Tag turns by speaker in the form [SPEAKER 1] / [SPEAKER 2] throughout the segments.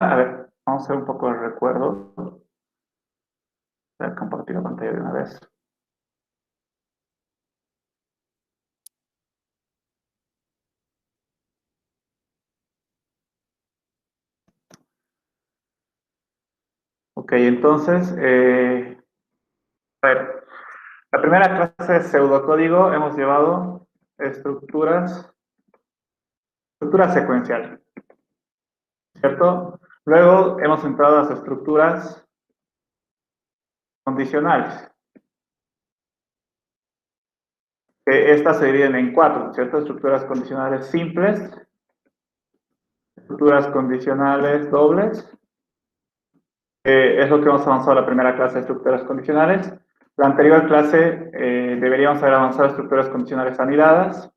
[SPEAKER 1] A ver, vamos a hacer un poco de recuerdo. Voy a compartir la pantalla de una vez. Ok, entonces, a ver, la primera clase de pseudocódigo hemos llevado estructuras secuenciales, ¿cierto? Luego hemos entrado a las estructuras condicionales. Estas se dividen en cuatro, ¿cierto? Estructuras condicionales simples, estructuras condicionales dobles, es lo que hemos avanzado en la primera clase de estructuras condicionales. La anterior clase deberíamos haber avanzado a estructuras condicionales anidadas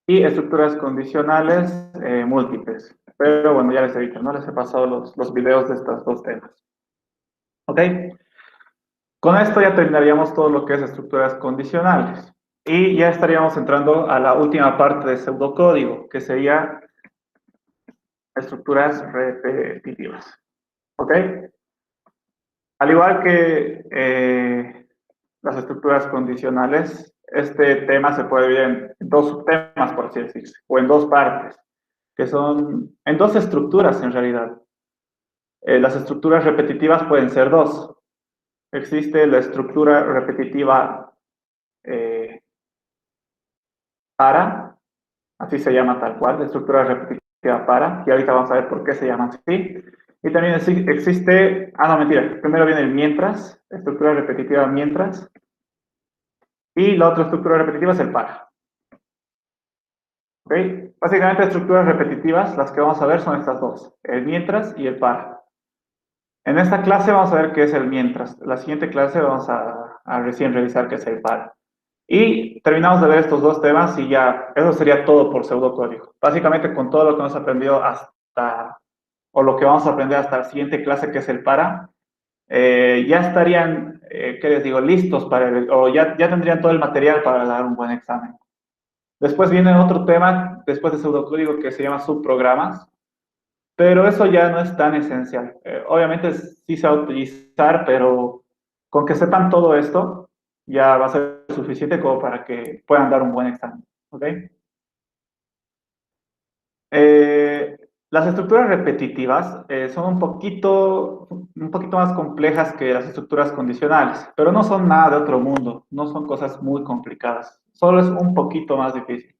[SPEAKER 1] y estructuras condicionales múltiples. Pero bueno, ya les he dicho, ¿no? Les he pasado los videos de estos dos temas. ¿Ok? Con esto ya terminaríamos todo lo que es estructuras condicionales. Y ya estaríamos entrando a la última parte de pseudocódigo, que sería estructuras repetitivas. ¿Ok? Al igual que las estructuras condicionales, este tema se puede dividir en dos subtemas, por así decirse, o en dos partes, que son en dos estructuras en realidad. Las estructuras repetitivas pueden ser dos. Existe la estructura repetitiva eh, para, así se llama tal cual, la estructura repetitiva para, y ahorita vamos a ver por qué se llama así. Y también existe, no, mentira, primero viene el mientras, estructura repetitiva mientras, y la otra estructura repetitiva es el para. ¿Ok? Básicamente estructuras repetitivas, las que vamos a ver son estas dos, el mientras y el para. En esta clase vamos a ver qué es el mientras. La siguiente clase vamos a recién revisar qué es el para. Y terminamos de ver estos dos temas y ya, eso sería todo por pseudocódigo. Básicamente con todo lo que hemos aprendido hasta, o lo que vamos a aprender hasta la siguiente clase que es el para, ya estarían, ¿qué les digo?, listos para, o ya tendrían todo el material para dar un buen examen. Después viene otro tema, después de pseudocódigo, que se llama subprogramas, pero eso ya no es tan esencial. Obviamente sí se va a utilizar, pero con que sepan todo esto, ya va a ser suficiente como para que puedan dar un buen examen. ¿Ok? Eh, las estructuras repetitivas son un poquito más complejas que las estructuras condicionales, pero no son nada de otro mundo, no son cosas muy complicadas, solo es un poquito más difícil.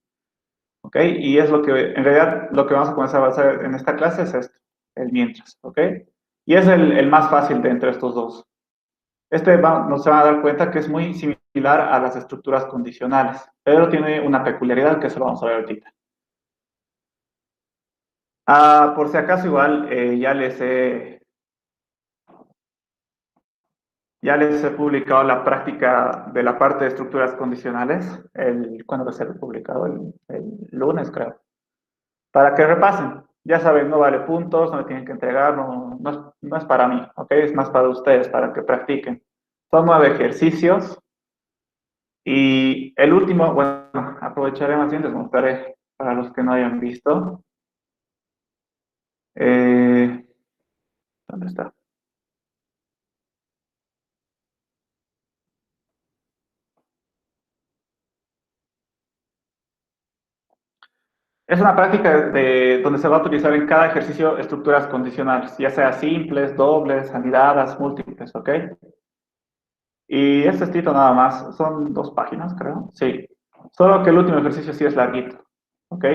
[SPEAKER 1] ¿Ok? Y es lo que, en realidad, lo que vamos a comenzar a hacer en esta clase es esto, el mientras, ¿ok? Y es el más fácil de entre estos dos. Nos se van a dar cuenta que es muy similar a las estructuras condicionales, pero tiene una peculiaridad que se lo vamos a ver ahorita. Por si acaso igual, ya les he publicado la práctica de la parte de estructuras condicionales, ¿cuándo se ha publicado? El lunes, creo. Para que repasen. Ya saben, no vale puntos, no me tienen que entregar, no es para mí, ¿ok? Es más para ustedes, para que practiquen. Son 9 ejercicios y el último, bueno, aprovecharé más bien, les mostraré para los que no hayan visto. Eh, ¿Dónde está? Es una práctica donde se va a utilizar en cada ejercicio estructuras condicionales, ya sea simples, dobles, anidadas, múltiples, ¿ok? Y este escrito nada más, son 2 páginas, creo. Sí. Solo que el último ejercicio sí es larguito. ¿Ok?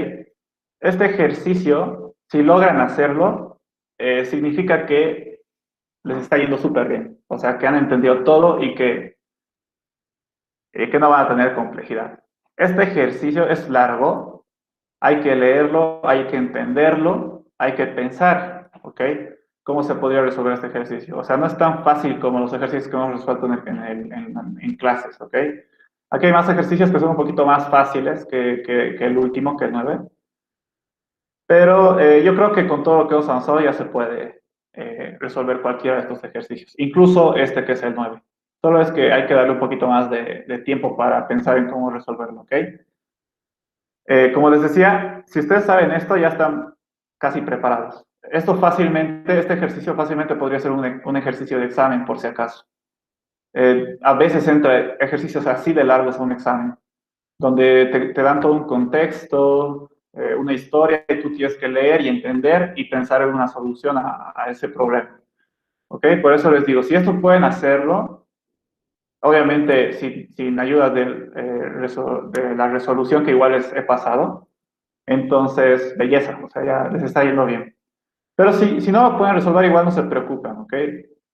[SPEAKER 1] Este ejercicio, si logran hacerlo, significa que les está yendo súper bien. O sea, que han entendido todo y que no van a tener complejidad. Este ejercicio es largo, hay que leerlo, hay que entenderlo, hay que pensar, ¿ok? ¿Cómo se podría resolver este ejercicio? O sea, no es tan fácil como los ejercicios que hemos resuelto en clases, ¿ok? Aquí hay más ejercicios que son un poquito más fáciles que el último, que el 9. Pero yo creo que con todo lo que hemos avanzado ya se puede resolver cualquiera de estos ejercicios, incluso este que es el 9. Solo es que hay que darle un poquito más de tiempo para pensar en cómo resolverlo, ¿ok? Como les decía, si ustedes saben esto, ya están casi preparados. este ejercicio fácilmente podría ser un ejercicio de examen, por si acaso. A veces entra ejercicios así de largos a un examen, donde te dan todo un contexto, una historia que tú tienes que leer y entender y pensar en una solución a ese problema. ¿Ok? Por eso les digo, si esto pueden hacerlo, obviamente sin ayuda de la resolución que igual les he pasado, entonces, belleza, o sea, ya les está yendo bien. Pero si no lo pueden resolver, igual no se preocupen, ¿ok?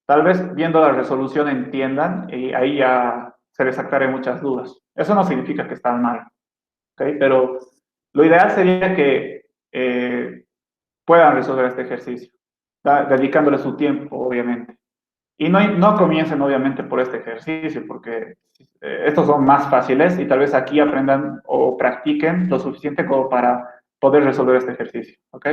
[SPEAKER 1] Tal vez viendo la resolución entiendan y ahí ya se les aclaren muchas dudas. Eso no significa que están mal, ¿ok? Pero lo ideal sería que puedan resolver este ejercicio, dedicándole su tiempo, obviamente. Y no comiencen, obviamente, por este ejercicio, porque estos son más fáciles y tal vez aquí aprendan o practiquen lo suficiente como para poder resolver este ejercicio, ¿ok?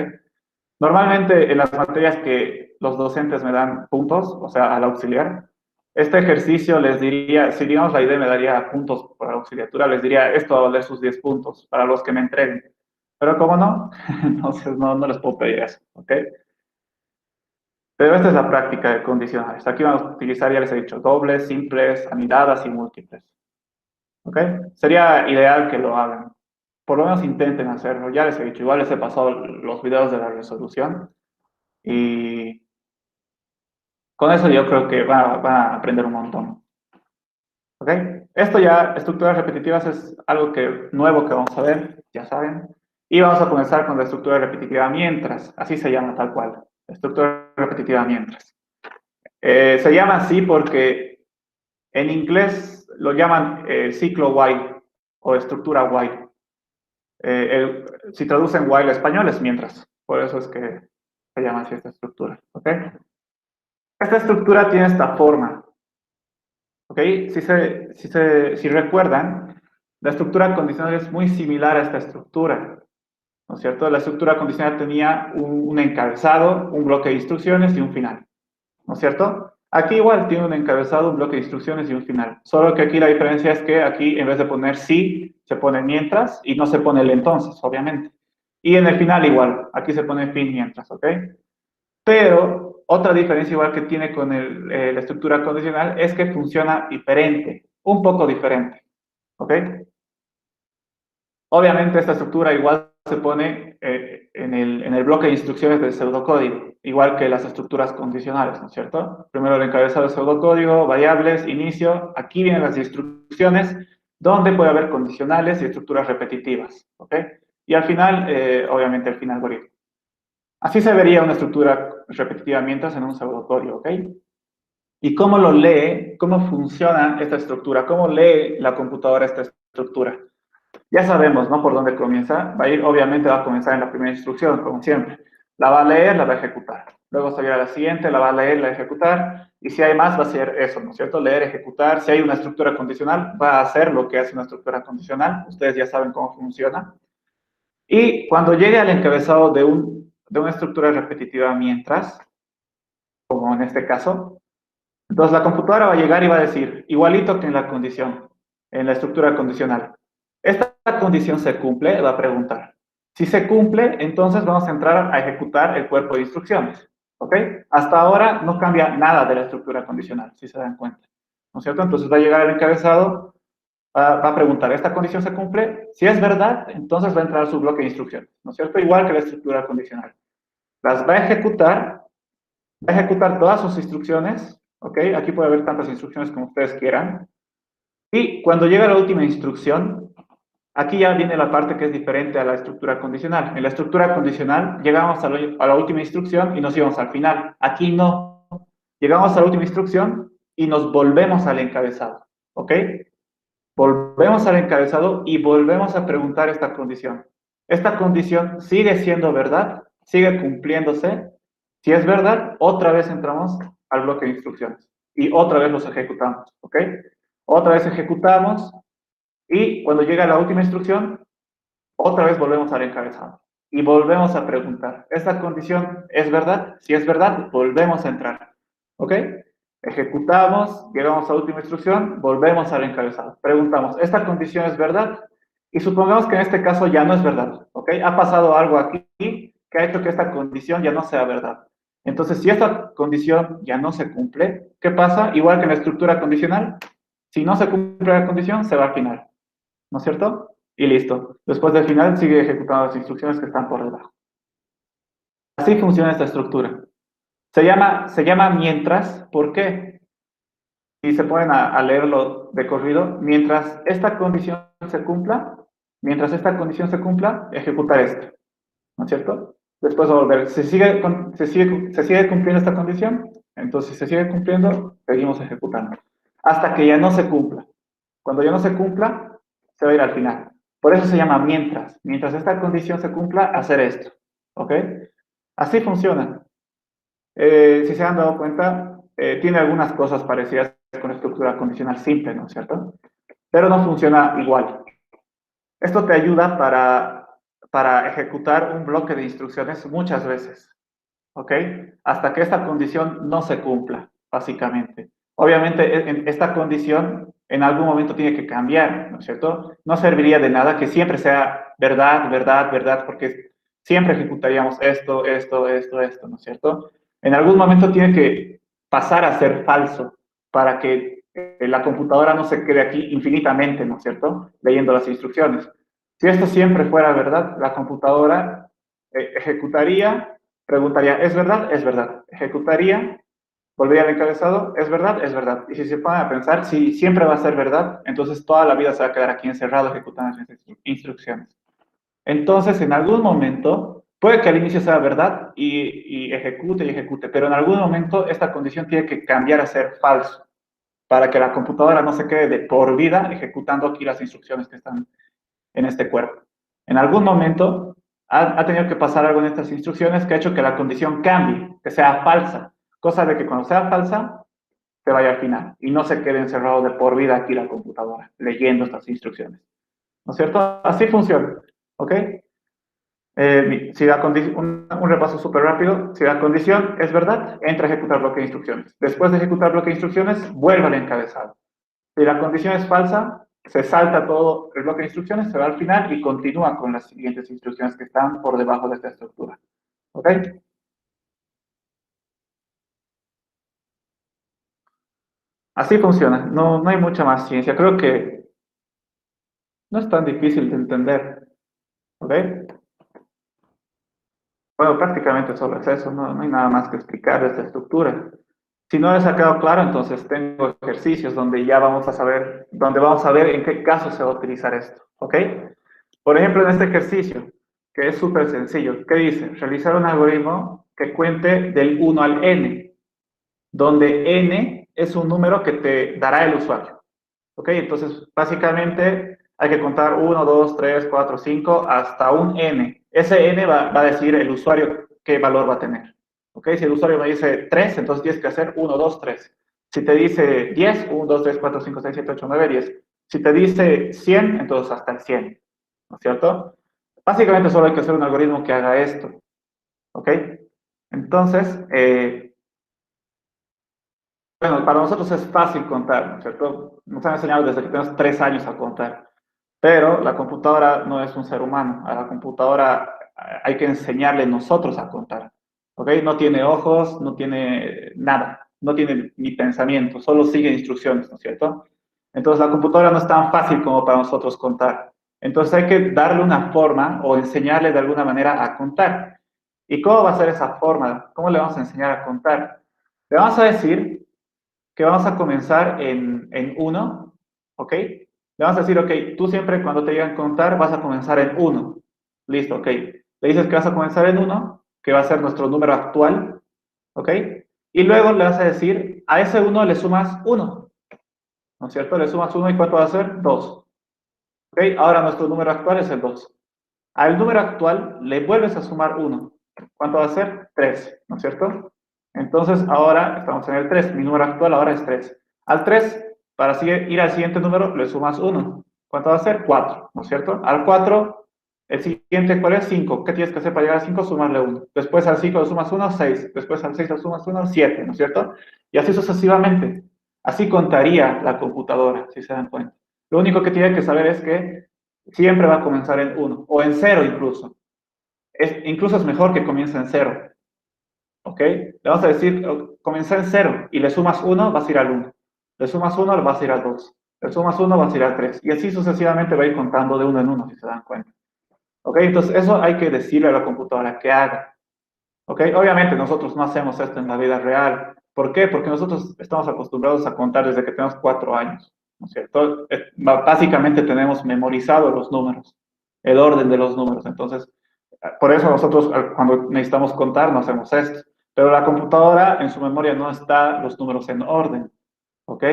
[SPEAKER 1] Normalmente en las materias que los docentes me dan puntos, o sea, al auxiliar, este ejercicio les diría, si digamos la idea me daría puntos por auxiliatura, les diría, esto va a valer sus 10 puntos para los que me entreguen. Pero como no, entonces no les puedo pedir eso, ¿ok? Pero esta es la práctica de condicionales. Aquí vamos a utilizar, ya les he dicho, dobles, simples, anidadas y múltiples, ¿ok? Sería ideal que lo hagan. Por lo menos intenten hacerlo. Ya les he dicho, igual les he pasado los videos de la resolución y con eso yo creo que van a aprender un montón. ¿Ok? Esto ya, estructuras repetitivas, es algo nuevo que vamos a ver, ya saben. Y vamos a comenzar con la estructura repetitiva mientras, así se llama tal cual, estructura repetitiva mientras. Se llama así porque en inglés lo llaman ciclo while o estructura while. Si traducen while a español es mientras, por eso es que se llama así esta estructura. ¿Ok? Esta estructura tiene esta forma. ¿Ok? Si recuerdan, la estructura condicional es muy similar a esta estructura, ¿no es cierto? La estructura condicional tenía un encabezado, un bloque de instrucciones y un final, ¿no es cierto? Aquí igual tiene un encabezado, un bloque de instrucciones y un final, solo que aquí la diferencia es que aquí en vez de poner sí, se pone mientras y no se pone el entonces, obviamente. Y en el final igual, aquí se pone fin mientras, ¿ok? Pero otra diferencia igual que tiene con la estructura condicional es que funciona diferente, un poco diferente, ¿ok? Obviamente esta estructura igual se pone en el bloque de instrucciones del pseudocódigo, igual que las estructuras condicionales, ¿no es cierto? Primero el encabezado del pseudocódigo, variables, inicio, aquí vienen las instrucciones, donde puede haber condicionales y estructuras repetitivas, ¿ok? Y al final, obviamente el fin algoritmo. Así se vería una estructura repetitiva mientras en un pseudocódigo, ¿ok? ¿Y cómo lo lee? ¿Cómo funciona esta estructura? ¿Cómo lee la computadora esta estructura? Ya sabemos, ¿no? Por dónde comienza. Obviamente va a comenzar en la primera instrucción, como siempre. La va a leer, la va a ejecutar. Luego se irá a la siguiente, la va a leer, la va a ejecutar. Y si hay más, va a ser eso, ¿no es cierto? Leer, ejecutar. Si hay una estructura condicional, va a hacer lo que hace una estructura condicional. Ustedes ya saben cómo funciona. Y cuando llegue al encabezado de una estructura repetitiva mientras, como en este caso, entonces la computadora va a llegar y va a decir, igualito que en la condición, en la estructura condicional. ¿Esta condición se cumple? Va a preguntar. Si se cumple, entonces vamos a entrar a ejecutar el cuerpo de instrucciones. ¿Ok? Hasta ahora no cambia nada de la estructura condicional, si se dan cuenta. ¿No es cierto? Entonces va a llegar el encabezado, va a preguntar, ¿esta condición se cumple? Si es verdad, entonces va a entrar a su bloque de instrucciones. ¿No es cierto? Igual que la estructura condicional. Las va a ejecutar todas sus instrucciones, ¿ok? Aquí puede haber tantas instrucciones como ustedes quieran. Y cuando llega la última instrucción, aquí ya viene la parte que es diferente a la estructura condicional. En la estructura condicional llegamos a la última instrucción y nos íbamos al final. Aquí no. Llegamos a la última instrucción y nos volvemos al encabezado, ¿ok? Volvemos al encabezado y volvemos a preguntar esta condición. ¿Esta condición sigue siendo verdad? ¿Sigue cumpliéndose? Si es verdad, otra vez entramos al bloque de instrucciones y otra vez los ejecutamos, ¿ok? Otra vez ejecutamos y cuando llega la última instrucción, otra vez volvemos al encabezado y volvemos a preguntar, ¿esta condición es verdad? Si es verdad, volvemos a entrar, ¿ok? Ejecutamos, llegamos a la última instrucción, volvemos al encabezado. Preguntamos, ¿esta condición es verdad? Y supongamos que en este caso ya no es verdad, ¿ok? Ha pasado algo aquí que ha hecho que esta condición ya no sea verdad. Entonces, si esta condición ya no se cumple, ¿qué pasa? Igual que en la estructura condicional, si no se cumple la condición, se va al final, ¿no es cierto? Y listo. Después del final sigue ejecutando las instrucciones que están por debajo. Así funciona esta estructura. Se llama mientras, ¿por qué? Y se ponen a leerlo de corrido, mientras esta condición se cumpla, ejecutar esto, ¿no es cierto? Después va a volver, se sigue cumpliendo esta condición, entonces si se sigue cumpliendo, seguimos ejecutando, hasta que ya no se cumpla. Cuando ya no se cumpla, se va a ir al final. Por eso se llama mientras esta condición se cumpla, hacer esto, ¿ok? Así funciona. Si se han dado cuenta, tiene algunas cosas parecidas con la estructura condicional simple, ¿no es cierto? Pero no funciona igual. Esto te ayuda para ejecutar un bloque de instrucciones muchas veces, ¿ok? Hasta que esta condición no se cumpla, básicamente. Obviamente, esta condición en algún momento tiene que cambiar, ¿no es cierto? No serviría de nada que siempre sea verdad, verdad, verdad, porque siempre ejecutaríamos esto, esto, esto, esto, ¿no es cierto? En algún momento tiene que pasar a ser falso para que la computadora no se quede aquí infinitamente, ¿no es cierto? Leyendo las instrucciones. Si esto siempre fuera verdad, la computadora ejecutaría, preguntaría, ¿es verdad? Es verdad. Ejecutaría, volvería al encabezado, ¿es verdad? Es verdad. Y si se ponen a pensar, si siempre va a ser verdad, entonces toda la vida se va a quedar aquí encerrado ejecutando esas instrucciones. Entonces, en algún momento, puede que al inicio sea verdad y ejecute y ejecute, pero en algún momento esta condición tiene que cambiar a ser falso para que la computadora no se quede de por vida ejecutando aquí las instrucciones que están en este cuerpo. En algún momento ha tenido que pasar algo en estas instrucciones que ha hecho que la condición cambie, que sea falsa, cosa de que cuando sea falsa, se vaya al final y no se quede encerrado de por vida aquí la computadora leyendo estas instrucciones. ¿No es cierto? Así funciona. ¿Ok? Si un repaso súper rápido, si la condición es verdad, entra a ejecutar bloque de instrucciones. Después de ejecutar bloque de instrucciones, vuelve al encabezado. Si la condición es falsa, se salta todo el bloque de instrucciones, se va al final y continúa con las siguientes instrucciones que están por debajo de esta estructura. ¿Ok? Así funciona. No hay mucha más ciencia. Creo que no es tan difícil de entender. ¿Ok? Bueno, prácticamente solo es eso. No hay nada más que explicar de esta estructura. Si no les ha quedado claro, entonces tengo ejercicios donde ya vamos a saber, donde vamos a ver en qué caso se va a utilizar esto. ¿Ok? Por ejemplo, en este ejercicio, que es súper sencillo, ¿qué dice? Realizar un algoritmo que cuente del 1 al n, donde n es un número que te dará el usuario. ¿Ok? Entonces, básicamente hay que contar 1, 2, 3, 4, 5, hasta un n. Ese n va a decir el usuario qué valor va a tener. ¿Ok? Si el usuario me dice 3, entonces tienes que hacer 1, 2, 3. Si te dice 10, 1, 2, 3, 4, 5, 6, 7, 8, 9, 10. Si te dice 100, entonces hasta el 100. ¿No es cierto? Básicamente solo hay que hacer un algoritmo que haga esto. ¿Ok? Entonces, bueno, para nosotros es fácil contar, ¿no es cierto? Nos han enseñado desde que tenemos 3 años a contar. Pero la computadora no es un ser humano. A la computadora hay que enseñarle nosotros a contar. ¿Ok? No tiene ojos, no tiene nada. No tiene ni pensamiento, solo sigue instrucciones, ¿no es cierto? Entonces la computadora no es tan fácil como para nosotros contar. Entonces hay que darle una forma o enseñarle de alguna manera a contar. ¿Y cómo va a ser esa forma? ¿Cómo le vamos a enseñar a contar? Le vamos a decir que vamos a comenzar en 1, ¿ok? Le vamos a decir, ok, tú siempre cuando te digan contar vas a comenzar en 1. Listo, ok. Le dices que vas a comenzar en 1, que va a ser nuestro número actual, ¿ok? Y luego le vas a decir, a ese 1 le sumas 1, ¿no es cierto? Le sumas 1 y ¿cuánto va a ser? 2. ¿Ok? Ahora nuestro número actual es el 2. Al número actual le vuelves a sumar 1. ¿Cuánto va a ser? 3, ¿no es cierto? Entonces ahora estamos en el 3. Mi número actual ahora es 3. Al 3, para ir al siguiente número, le sumas 1. ¿Cuánto va a ser? 4, ¿no es cierto? Al 4, el siguiente, ¿cuál es? 5. ¿Qué tienes que hacer para llegar al 5? Sumarle 1. Después al 5 le sumas 1, 6. Después al 6 le sumas 1, 7, ¿no es cierto? Y así sucesivamente. Así contaría la computadora, si se dan cuenta. Lo único que tiene que saber es que siempre va a comenzar en 1, o en 0 incluso. incluso es mejor que comience en 0. ¿Ok? Le vamos a decir, comienza en 0 y le sumas 1, vas a ir al 1. Le sumas 1, vas a ir al 2. Le sumas 1, vas a ir al 3. Y así sucesivamente va a ir contando de uno en uno, si se dan cuenta. ¿Ok? Entonces, eso hay que decirle a la computadora que haga. ¿Ok? Obviamente, nosotros no hacemos esto en la vida real. ¿Por qué? Porque nosotros estamos acostumbrados a contar desde que tenemos 4 años. ¿No es cierto? Básicamente tenemos memorizados los números, el orden de los números. Entonces, por eso nosotros cuando necesitamos contar no hacemos esto. Pero la computadora en su memoria no está los números en orden. ¿Ok?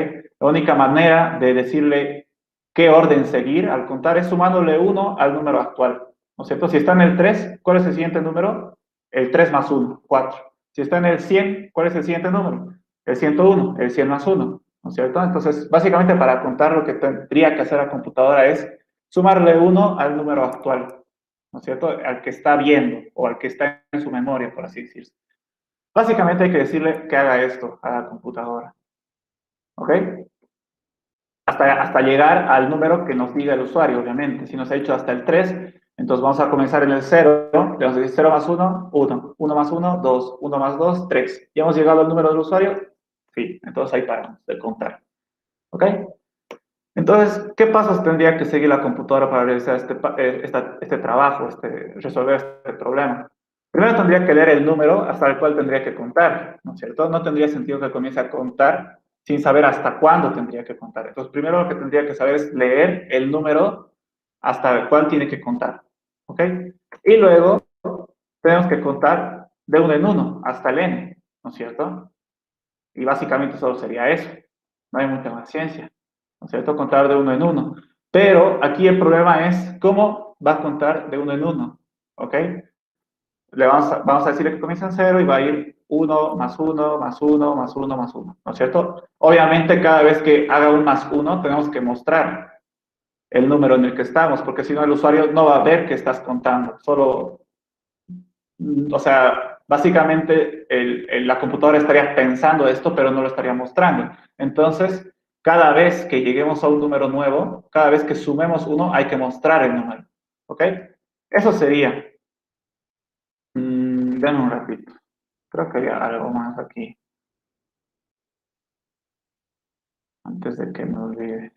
[SPEAKER 1] La única manera de decirle qué orden seguir al contar es sumándole 1 al número actual. ¿No es cierto? Si está en el 3, ¿cuál es el siguiente número? El 3 más 1, 4. Si está en el 100, ¿cuál es el siguiente número? El 101, el 100 más 1. ¿No es cierto? Entonces, básicamente para contar lo que tendría que hacer la computadora es sumarle 1 al número actual. ¿No es cierto? Al que está viendo o al que está en su memoria, por así decirse. Básicamente hay que decirle que haga esto a la computadora. ¿Ok? Hasta llegar al número que nos diga el usuario, obviamente. Si nos ha dicho hasta el 3, entonces vamos a comenzar en el 0. Le vamos a decir 0 más 1, 1. 1 más 1, 2. 1 más 2, 3. ¿Ya hemos llegado al número del usuario? Sí. Entonces ahí paramos de contar. ¿Ok? Entonces, ¿qué pasos tendría que seguir la computadora para realizar este trabajo, resolver este problema? Primero tendría que leer el número hasta el cual tendría que contar, ¿no es cierto? No tendría sentido que comience a contar sin saber hasta cuándo tendría que contar. Entonces, primero lo que tendría que saber es leer el número hasta el cual tiene que contar, ¿ok? Y luego tenemos que contar de uno en uno hasta el n, ¿no es cierto? Y básicamente solo sería eso. No hay mucha más ciencia, ¿no es cierto? Contar de uno en uno. Pero aquí el problema es cómo va a contar de uno en uno, ¿ok? Vamos a decirle que comienza en 0 y va a ir 1 más 1 más 1 más 1 más 1, ¿no es cierto? Obviamente cada vez que haga un más 1 tenemos que mostrar el número en el que estamos, porque si no el usuario no va a ver que estás contando, solo, o sea, básicamente la computadora estaría pensando esto, pero no lo estaría mostrando. Entonces, cada vez que lleguemos a un número nuevo, cada vez que sumemos uno, hay que mostrar el número, ¿ok? Eso sería. Dame un ratito. Creo que había algo más aquí, antes de que me olvide.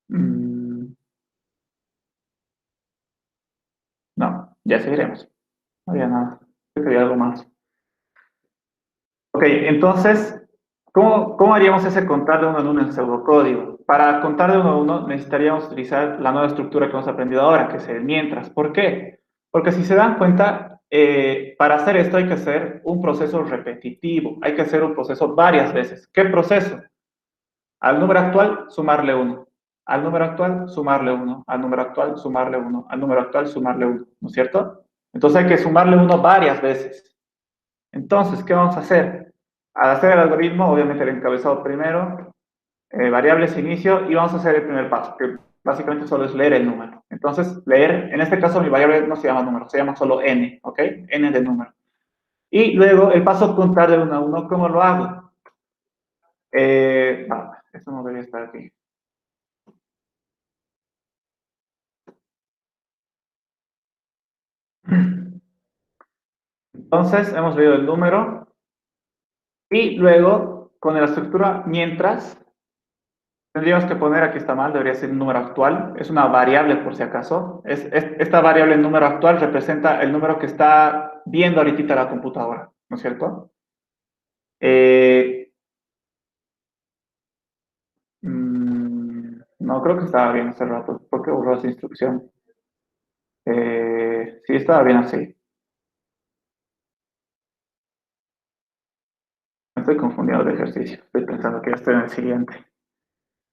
[SPEAKER 1] Mm, no, ya seguiremos. No había nada. Creo que había algo más. Ok, entonces, ¿cómo haríamos ese contar de uno en uno en pseudocódigo? Para contar de uno en uno necesitaríamos utilizar la nueva estructura que hemos aprendido ahora, que es el mientras. ¿Por qué? Porque si se dan cuenta, para hacer esto hay que hacer un proceso repetitivo, hay que hacer un proceso varias veces. ¿Qué proceso? Al número actual, sumarle 1. Al número actual, sumarle 1. Al número actual, sumarle 1. Al número actual, sumarle 1. ¿No es cierto? Entonces hay que sumarle 1 varias veces. Entonces, ¿qué vamos a hacer? Al hacer el algoritmo, obviamente el encabezado primero, variables inicio, y vamos a hacer el primer paso, que básicamente solo es leer el número. Entonces, leer, en este caso mi variable no se llama número, se llama solo n, ¿ok? N de número. Y luego el paso contar de 1 a 1, ¿cómo lo hago? Esto no debería estar aquí. Entonces, hemos leído el número y luego, con la estructura mientras, tendríamos que poner, aquí está mal, debería ser un número actual, es una variable por si acaso. Esta variable número actual representa el número que está viendo ahorita la computadora, ¿no es cierto? Eh, no, creo que estaba bien hace rato, porque borró esa instrucción. Sí, estaba bien así. Me estoy confundiendo de ejercicio, estoy pensando que ya estoy en el siguiente.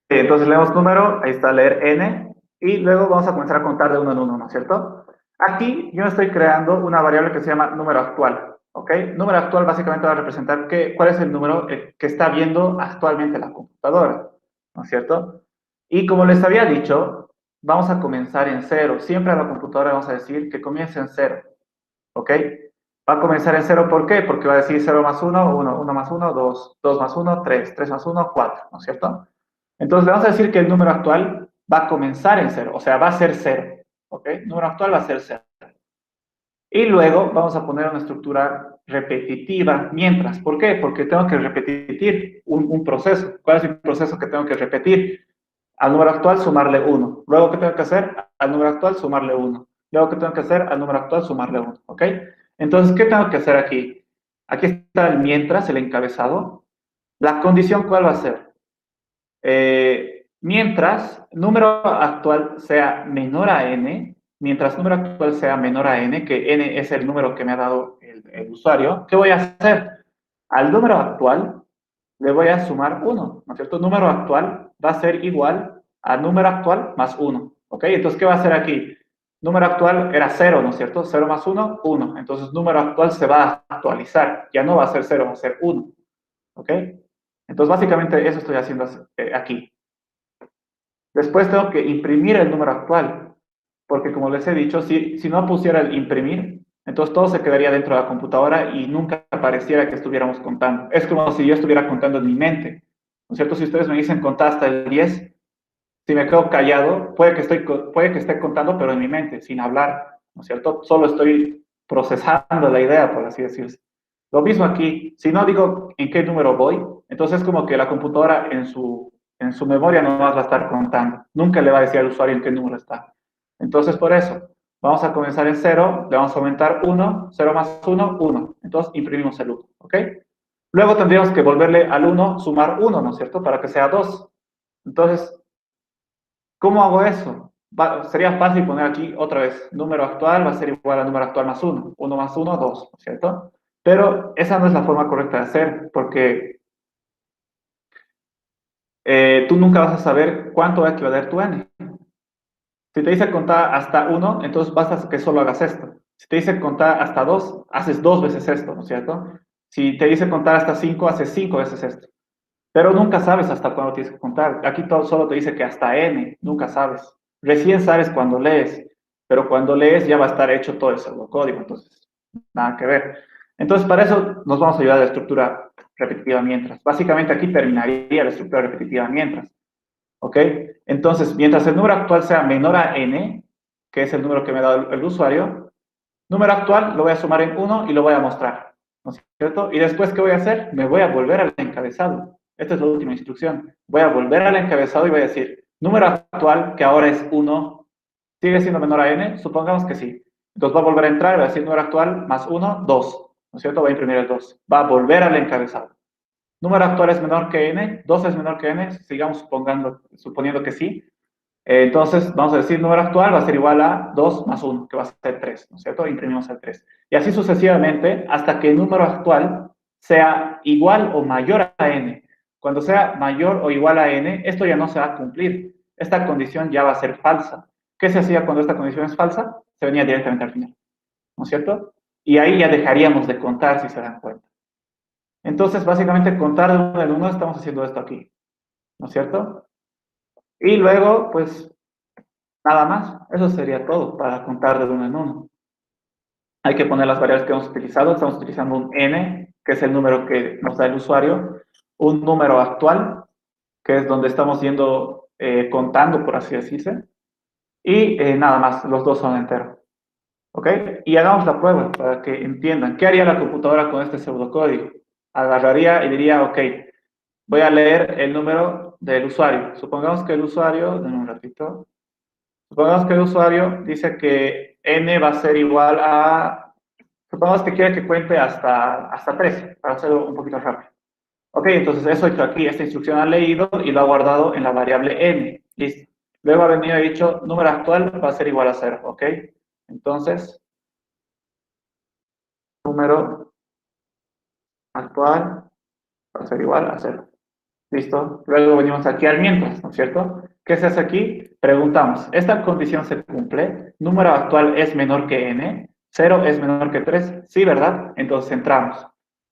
[SPEAKER 1] Entonces leemos número, ahí está leer n, y luego vamos a comenzar a contar de uno en uno, ¿no es cierto? Aquí yo estoy creando una variable que se llama número actual, ¿ok? Número actual básicamente va a representar cuál es el número que está viendo actualmente la computadora, ¿no es cierto? Y como les había dicho, vamos a comenzar en cero. Siempre a la computadora vamos a decir que comience en cero, ¿ok? Va a comenzar en 0, ¿por qué? Porque va a decir 0 más 1, 1, 1 más 1, 2, 2 más 1, 3, 3 más 1, 4, ¿no es cierto? Entonces le vamos a decir que el número actual va a comenzar en 0, o sea, va a ser 0, ¿ok? El número actual va a ser 0. Y luego vamos a poner una estructura repetitiva mientras. ¿Por qué? Porque tengo que repetir un proceso. ¿Cuál es el proceso que tengo que repetir? Al número actual sumarle 1. Luego, ¿qué tengo que hacer? Al número actual sumarle 1. Luego, ¿qué tengo que hacer? Al número actual sumarle 1. ¿Ok? Entonces, ¿qué tengo que hacer aquí? Aquí está el mientras, el encabezado. La condición, ¿cuál va a ser? Mientras número actual sea menor a n, mientras número actual sea menor a n, que n es el número que me ha dado el usuario, ¿qué voy a hacer? Al número actual le voy a sumar 1, ¿no es cierto? Número actual va a ser igual a número actual más 1, ¿ok? Entonces, ¿qué va a hacer aquí? Número actual era 0, ¿no es cierto? 0 más 1, 1. Entonces, número actual se va a actualizar. Ya no va a ser 0, va a ser 1, ¿ok? Entonces, básicamente eso estoy haciendo aquí. Después tengo que imprimir el número actual, porque como les he dicho, si no pusiera el imprimir, entonces todo se quedaría dentro de la computadora y nunca pareciera que estuviéramos contando. Es como si yo estuviera contando en mi mente, ¿no es cierto? Si ustedes me dicen contar hasta el 10, si me quedo callado, puede que esté contando, pero en mi mente, sin hablar, ¿no es cierto? Solo estoy procesando la idea, por así decirse. Lo mismo aquí, si no digo en qué número voy, entonces es como que la computadora en su memoria no va a estar contando. Nunca le va a decir al usuario en qué número está. Entonces, por eso, vamos a comenzar en 0, le vamos a aumentar 1, 0 más 1, 1. Entonces, imprimimos el 1, ¿ok? Luego tendríamos que volverle al 1, sumar 1, ¿no es cierto? Para que sea 2. Entonces, ¿cómo hago eso? Sería fácil poner aquí otra vez, número actual va a ser igual a número actual más 1. 1 más 1, 2, ¿cierto? Pero esa no es la forma correcta de hacer, porque tú nunca vas a saber cuánto va a equivaler tu n. Si te dice contar hasta 1, entonces basta que solo hagas esto. Si te dice contar hasta 2, haces 2 veces esto, ¿no es cierto? Si te dice contar hasta 5, haces 5 veces esto. Pero nunca sabes hasta cuándo tienes que contar. Aquí todo, solo te dice que hasta n, nunca sabes. Recién sabes cuando lees, pero cuando lees ya va a estar hecho todo el pseudocódigo, entonces nada que ver. Entonces, para eso nos vamos a ayudar a la estructura repetitiva mientras. Básicamente aquí terminaría la estructura repetitiva mientras. ¿Ok? Entonces, mientras el número actual sea menor a n, que es el número que me ha dado el usuario, número actual lo voy a sumar en 1 y lo voy a mostrar, ¿no es cierto? Y después, ¿qué voy a hacer? Me voy a volver al encabezado. Esta es la última instrucción. Voy a volver al encabezado y voy a decir, número actual, que ahora es 1, ¿sigue siendo menor a n? Supongamos que sí. Entonces va a volver a entrar y va a decir número actual más 1, 2, ¿no es cierto? Va a imprimir el 2. Va a volver al encabezado. Número actual es menor que n, 2 es menor que n, sigamos suponiendo que sí. Entonces, vamos a decir, número actual va a ser igual a 2 más 1, que va a ser 3, ¿no es cierto? Imprimimos el 3. Y así sucesivamente hasta que el número actual sea igual o mayor a n. Cuando sea mayor o igual a n, esto ya no se va a cumplir. Esta condición ya va a ser falsa. ¿Qué se hacía cuando esta condición es falsa? Se venía directamente al final, ¿no es cierto? Y ahí ya dejaríamos de contar, si se dan cuenta. Entonces, básicamente, contar de uno en uno, estamos haciendo esto aquí, ¿no es cierto? Y luego, pues, nada más. Eso sería todo para contar de uno en uno. Hay que poner las variables que hemos utilizado. Estamos utilizando un n, que es el número que nos da el usuario, un número actual, que es donde estamos yendo contando, por así decirse, y nada más, los dos son enteros. ¿Ok? Y hagamos la prueba para que entiendan. ¿Qué haría la computadora con este pseudocódigo? Agarraría y diría, ok, voy a leer el número del usuario. Supongamos que el usuario, denme un ratito, supongamos que el usuario dice que n va a ser igual a, supongamos que quiere que cuente hasta 3, para hacerlo un poquito rápido. Ok, entonces eso hecho aquí, esta instrucción ha leído y lo ha guardado en la variable n. Listo. Luego ha venido y dicho, número actual va a ser igual a 0, ¿ok? Entonces, número actual va a ser igual a 0. ¿Listo? Luego venimos aquí al mientras, ¿no es cierto? ¿Qué se hace aquí? Preguntamos, ¿esta condición se cumple? ¿Número actual es menor que n? ¿0 es menor que 3? Sí, ¿verdad? Entonces entramos.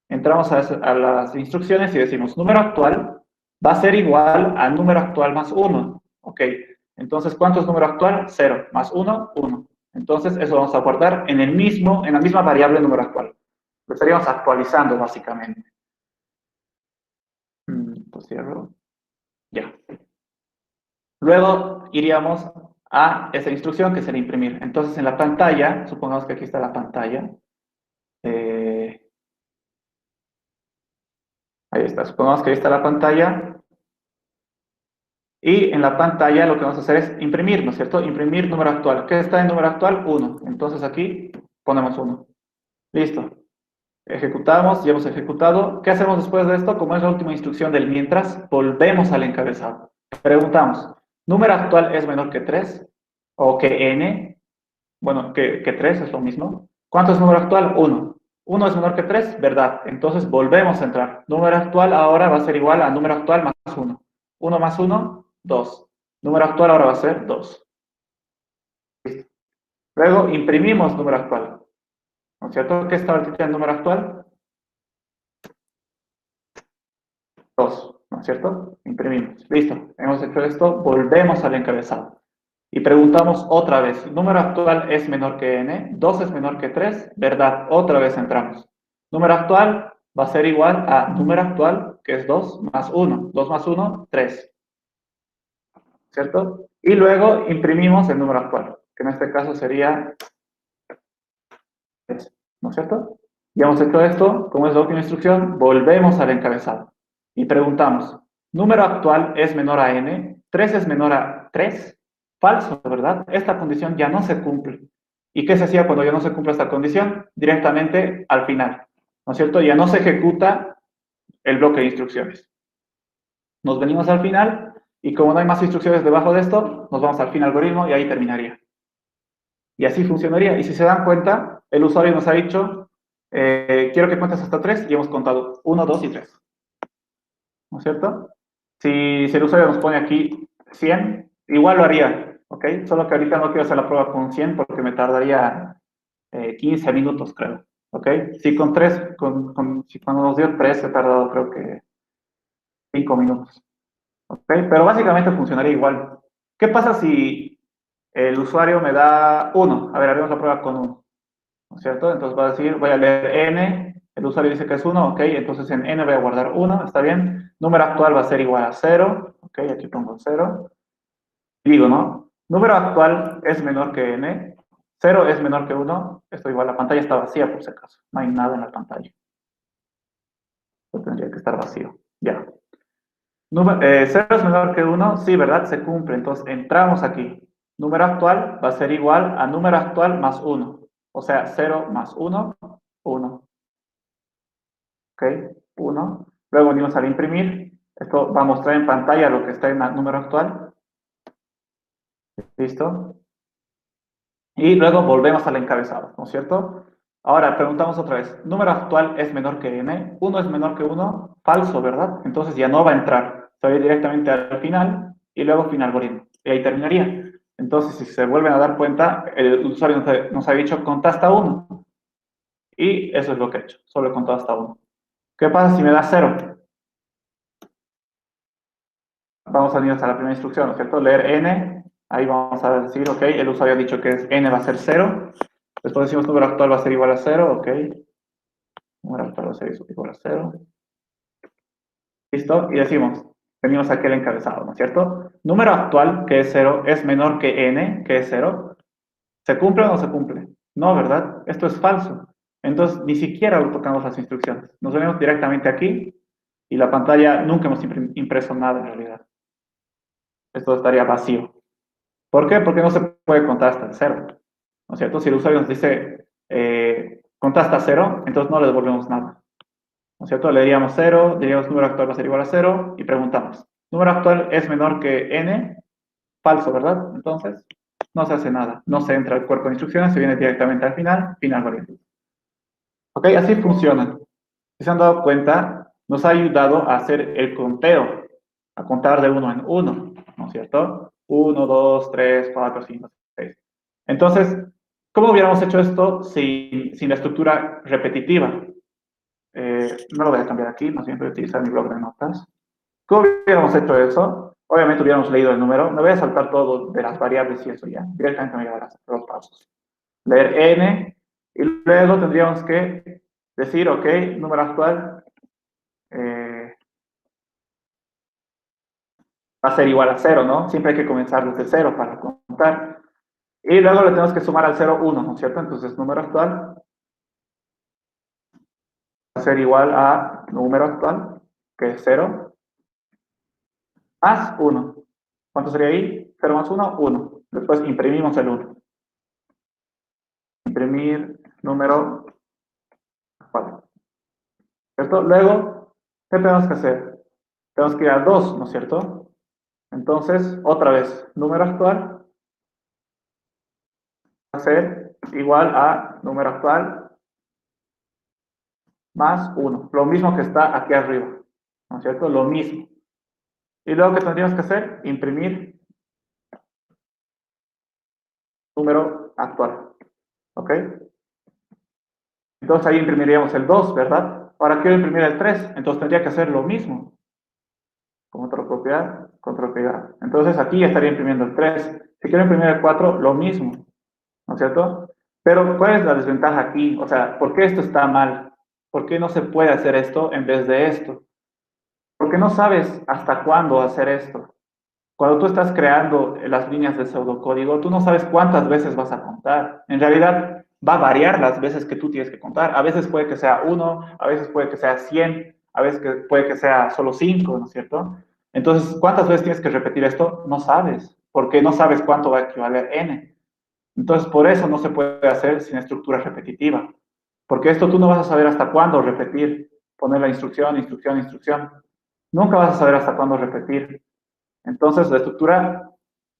[SPEAKER 1] Entramos a las instrucciones y decimos, número actual va a ser igual a número actual más 1. Ok. Entonces, ¿cuánto es número actual? 0. Más 1, 1. Entonces, eso vamos a guardar en la misma variable número actual. estaríamos actualizando básicamente. Pues cierro. Ya. Luego iríamos a esa instrucción que sería imprimir. Entonces en la pantalla, supongamos que aquí está la pantalla. Ahí está, supongamos que ahí está la pantalla. Y en la pantalla lo que vamos a hacer es imprimir, ¿no es cierto? Imprimir número actual. ¿Qué está en número actual? 1. Entonces aquí ponemos 1. Listo. Ejecutamos, ya hemos ejecutado. ¿Qué hacemos después de esto? Como es la última instrucción del mientras, volvemos al encabezado. Preguntamos, ¿número actual es menor que 3? ¿O que n? Bueno, que 3 es lo mismo. ¿Cuánto es número actual? 1. 1 es menor que 3, ¿verdad? Entonces volvemos a entrar. Número actual ahora va a ser igual a número actual más 1. 1 más 1, 2. Número actual ahora va a ser 2. Listo. Luego imprimimos número actual. ¿No es cierto? ¿Qué está ahorita el número actual? 2. ¿No es cierto? Imprimimos. Listo. Hemos hecho esto. Volvemos al encabezado. Y preguntamos otra vez, ¿número actual es menor que n? 2 es menor que 3, ¿verdad? Otra vez entramos. Número actual va a ser igual a número actual, que es 2 más 1. 2 más 1, 3. ¿Cierto? Y luego imprimimos el número actual, que en este caso sería 3. ¿No es cierto? Ya hemos hecho esto, como es la última instrucción, volvemos al encabezado. Y preguntamos, ¿número actual es menor a n? 3 es menor a 3. Falso, ¿verdad? Esta condición ya no se cumple. ¿Y qué se hacía cuando ya no se cumple esta condición? Directamente al final, ¿no es cierto? Ya no se ejecuta el bloque de instrucciones. Nos venimos al final y como no hay más instrucciones debajo de esto, nos vamos al fin algoritmo y ahí terminaría. Y así funcionaría. Y si se dan cuenta, el usuario nos ha dicho, quiero que cuentes hasta 3 y hemos contado 1, 2 y 3. ¿No es cierto? Si el usuario nos pone aquí 100, igual lo haría, ¿ok? Solo que ahorita no quiero hacer la prueba con 100 porque me tardaría 15 minutos, creo, ¿ok? Si con 3, si cuando nos dio 3 he tardado creo que 5 minutos, ¿ok? Pero básicamente funcionaría igual. ¿Qué pasa si el usuario me da 1? A ver, haremos la prueba con 1, ¿no es cierto? Entonces va a decir, voy a leer n, el usuario dice que es 1, ok, entonces en n voy a guardar 1, ¿está bien? Número actual va a ser igual a 0, ok, aquí pongo 0. Digo, ¿no? Número actual es menor que n, 0 es menor que 1, esto igual, la pantalla está vacía por si acaso, no hay nada en la pantalla. Esto tendría que estar vacío, ya. 0 es menor que 1, sí, ¿verdad? Se cumple, entonces entramos aquí. Número actual va a ser igual a número actual más 1, o sea, 0 más 1, 1. ¿Ok? 1. Luego venimos al imprimir. Esto va a mostrar en pantalla lo que está en el número actual. ¿Listo? Y luego volvemos al encabezado, ¿no es cierto? Ahora preguntamos otra vez. ¿Número actual es menor que n? 1 es menor que 1. Falso, ¿verdad? Entonces ya no va a entrar. Se va a ir directamente al final y luego fin algoritmo. Y ahí terminaría. Entonces, si se vuelven a dar cuenta, el usuario nos ha dicho contá hasta 1. Y eso es lo que he hecho. Solo he contado hasta 1. ¿Qué pasa si me da 0? Vamos a irnos a la primera instrucción, ¿no es cierto? Leer n, ahí vamos a decir, ok, el usuario ha dicho que n va a ser 0, después decimos número actual va a ser igual a 0, ok, número actual va a ser igual a 0, listo, y decimos, venimos aquí al encabezado, ¿no es cierto? Número actual, que es 0, es menor que n, que es 0, ¿se cumple o no se cumple? No, ¿verdad? Esto es falso, entonces ni siquiera lo tocamos las instrucciones, nos venimos directamente aquí, y la pantalla nunca hemos impreso nada en realidad. Esto estaría vacío. ¿Por qué? Porque no se puede contar hasta el 0. ¿No es cierto? Si el usuario nos dice conta hasta 0, entonces no le devolvemos nada. ¿No es cierto? Le diríamos 0, diríamos número actual va a ser igual a 0 y preguntamos, ¿número actual es menor que n? Falso, ¿verdad? Entonces no se hace nada. No se entra al cuerpo de instrucciones, se viene directamente al final, fin algoritmo. ¿Ok? Así funciona. Si se han dado cuenta, nos ha ayudado a hacer el conteo, a contar de 1 en 1, ¿no es cierto? 1, 2, 3, 4, 5, 6. Entonces, ¿cómo hubiéramos hecho esto sin la estructura repetitiva? No lo voy a cambiar aquí, más bien voy a utilizar mi blog de notas. ¿Cómo hubiéramos hecho eso? Obviamente hubiéramos leído el número. Me voy a saltar todo de las variables y eso ya. Directamente me voy a dar los pasos. Leer n y luego tendríamos que decir, ok, número actual va a ser igual a 0, ¿no? Siempre hay que comenzar desde 0 para contar. Y luego le tenemos que sumar al 0, 1, ¿no es cierto? Entonces, número actual va a ser igual a número actual, que es 0, más 1. ¿Cuánto sería ahí? 0 más 1, 1. Después imprimimos el 1. Imprimir número actual. ¿Cierto? Luego, ¿qué tenemos que hacer? Tenemos que ir a 2, ¿no es cierto? Entonces, otra vez, número actual va a ser igual a número actual más 1. Lo mismo que está aquí arriba, ¿no es cierto? Lo mismo. Y luego, ¿qué tendríamos que hacer? Imprimir número actual. ¿Ok? Entonces ahí imprimiríamos el 2, ¿verdad? Ahora quiero imprimir el 3, entonces tendría que hacer lo mismo. Control control pegar. Entonces aquí ya estaría imprimiendo el 3. Si quiero imprimir el 4, lo mismo, ¿no es cierto? Pero, ¿cuál es la desventaja aquí? O sea, ¿por qué esto está mal? ¿Por qué no se puede hacer esto en vez de esto? Porque no sabes hasta cuándo hacer esto. Cuando tú estás creando las líneas de pseudocódigo, tú no sabes cuántas veces vas a contar. En realidad, va a variar las veces que tú tienes que contar. A veces puede que sea 1, a veces puede que sea 100, a veces puede que sea solo 5, ¿no es cierto? Entonces, ¿cuántas veces tienes que repetir esto? No sabes, porque no sabes cuánto va a equivaler n. Entonces, por eso no se puede hacer sin estructura repetitiva. Porque esto tú no vas a saber hasta cuándo repetir, poner la instrucción, instrucción, instrucción. Nunca vas a saber hasta cuándo repetir. Entonces, la estructura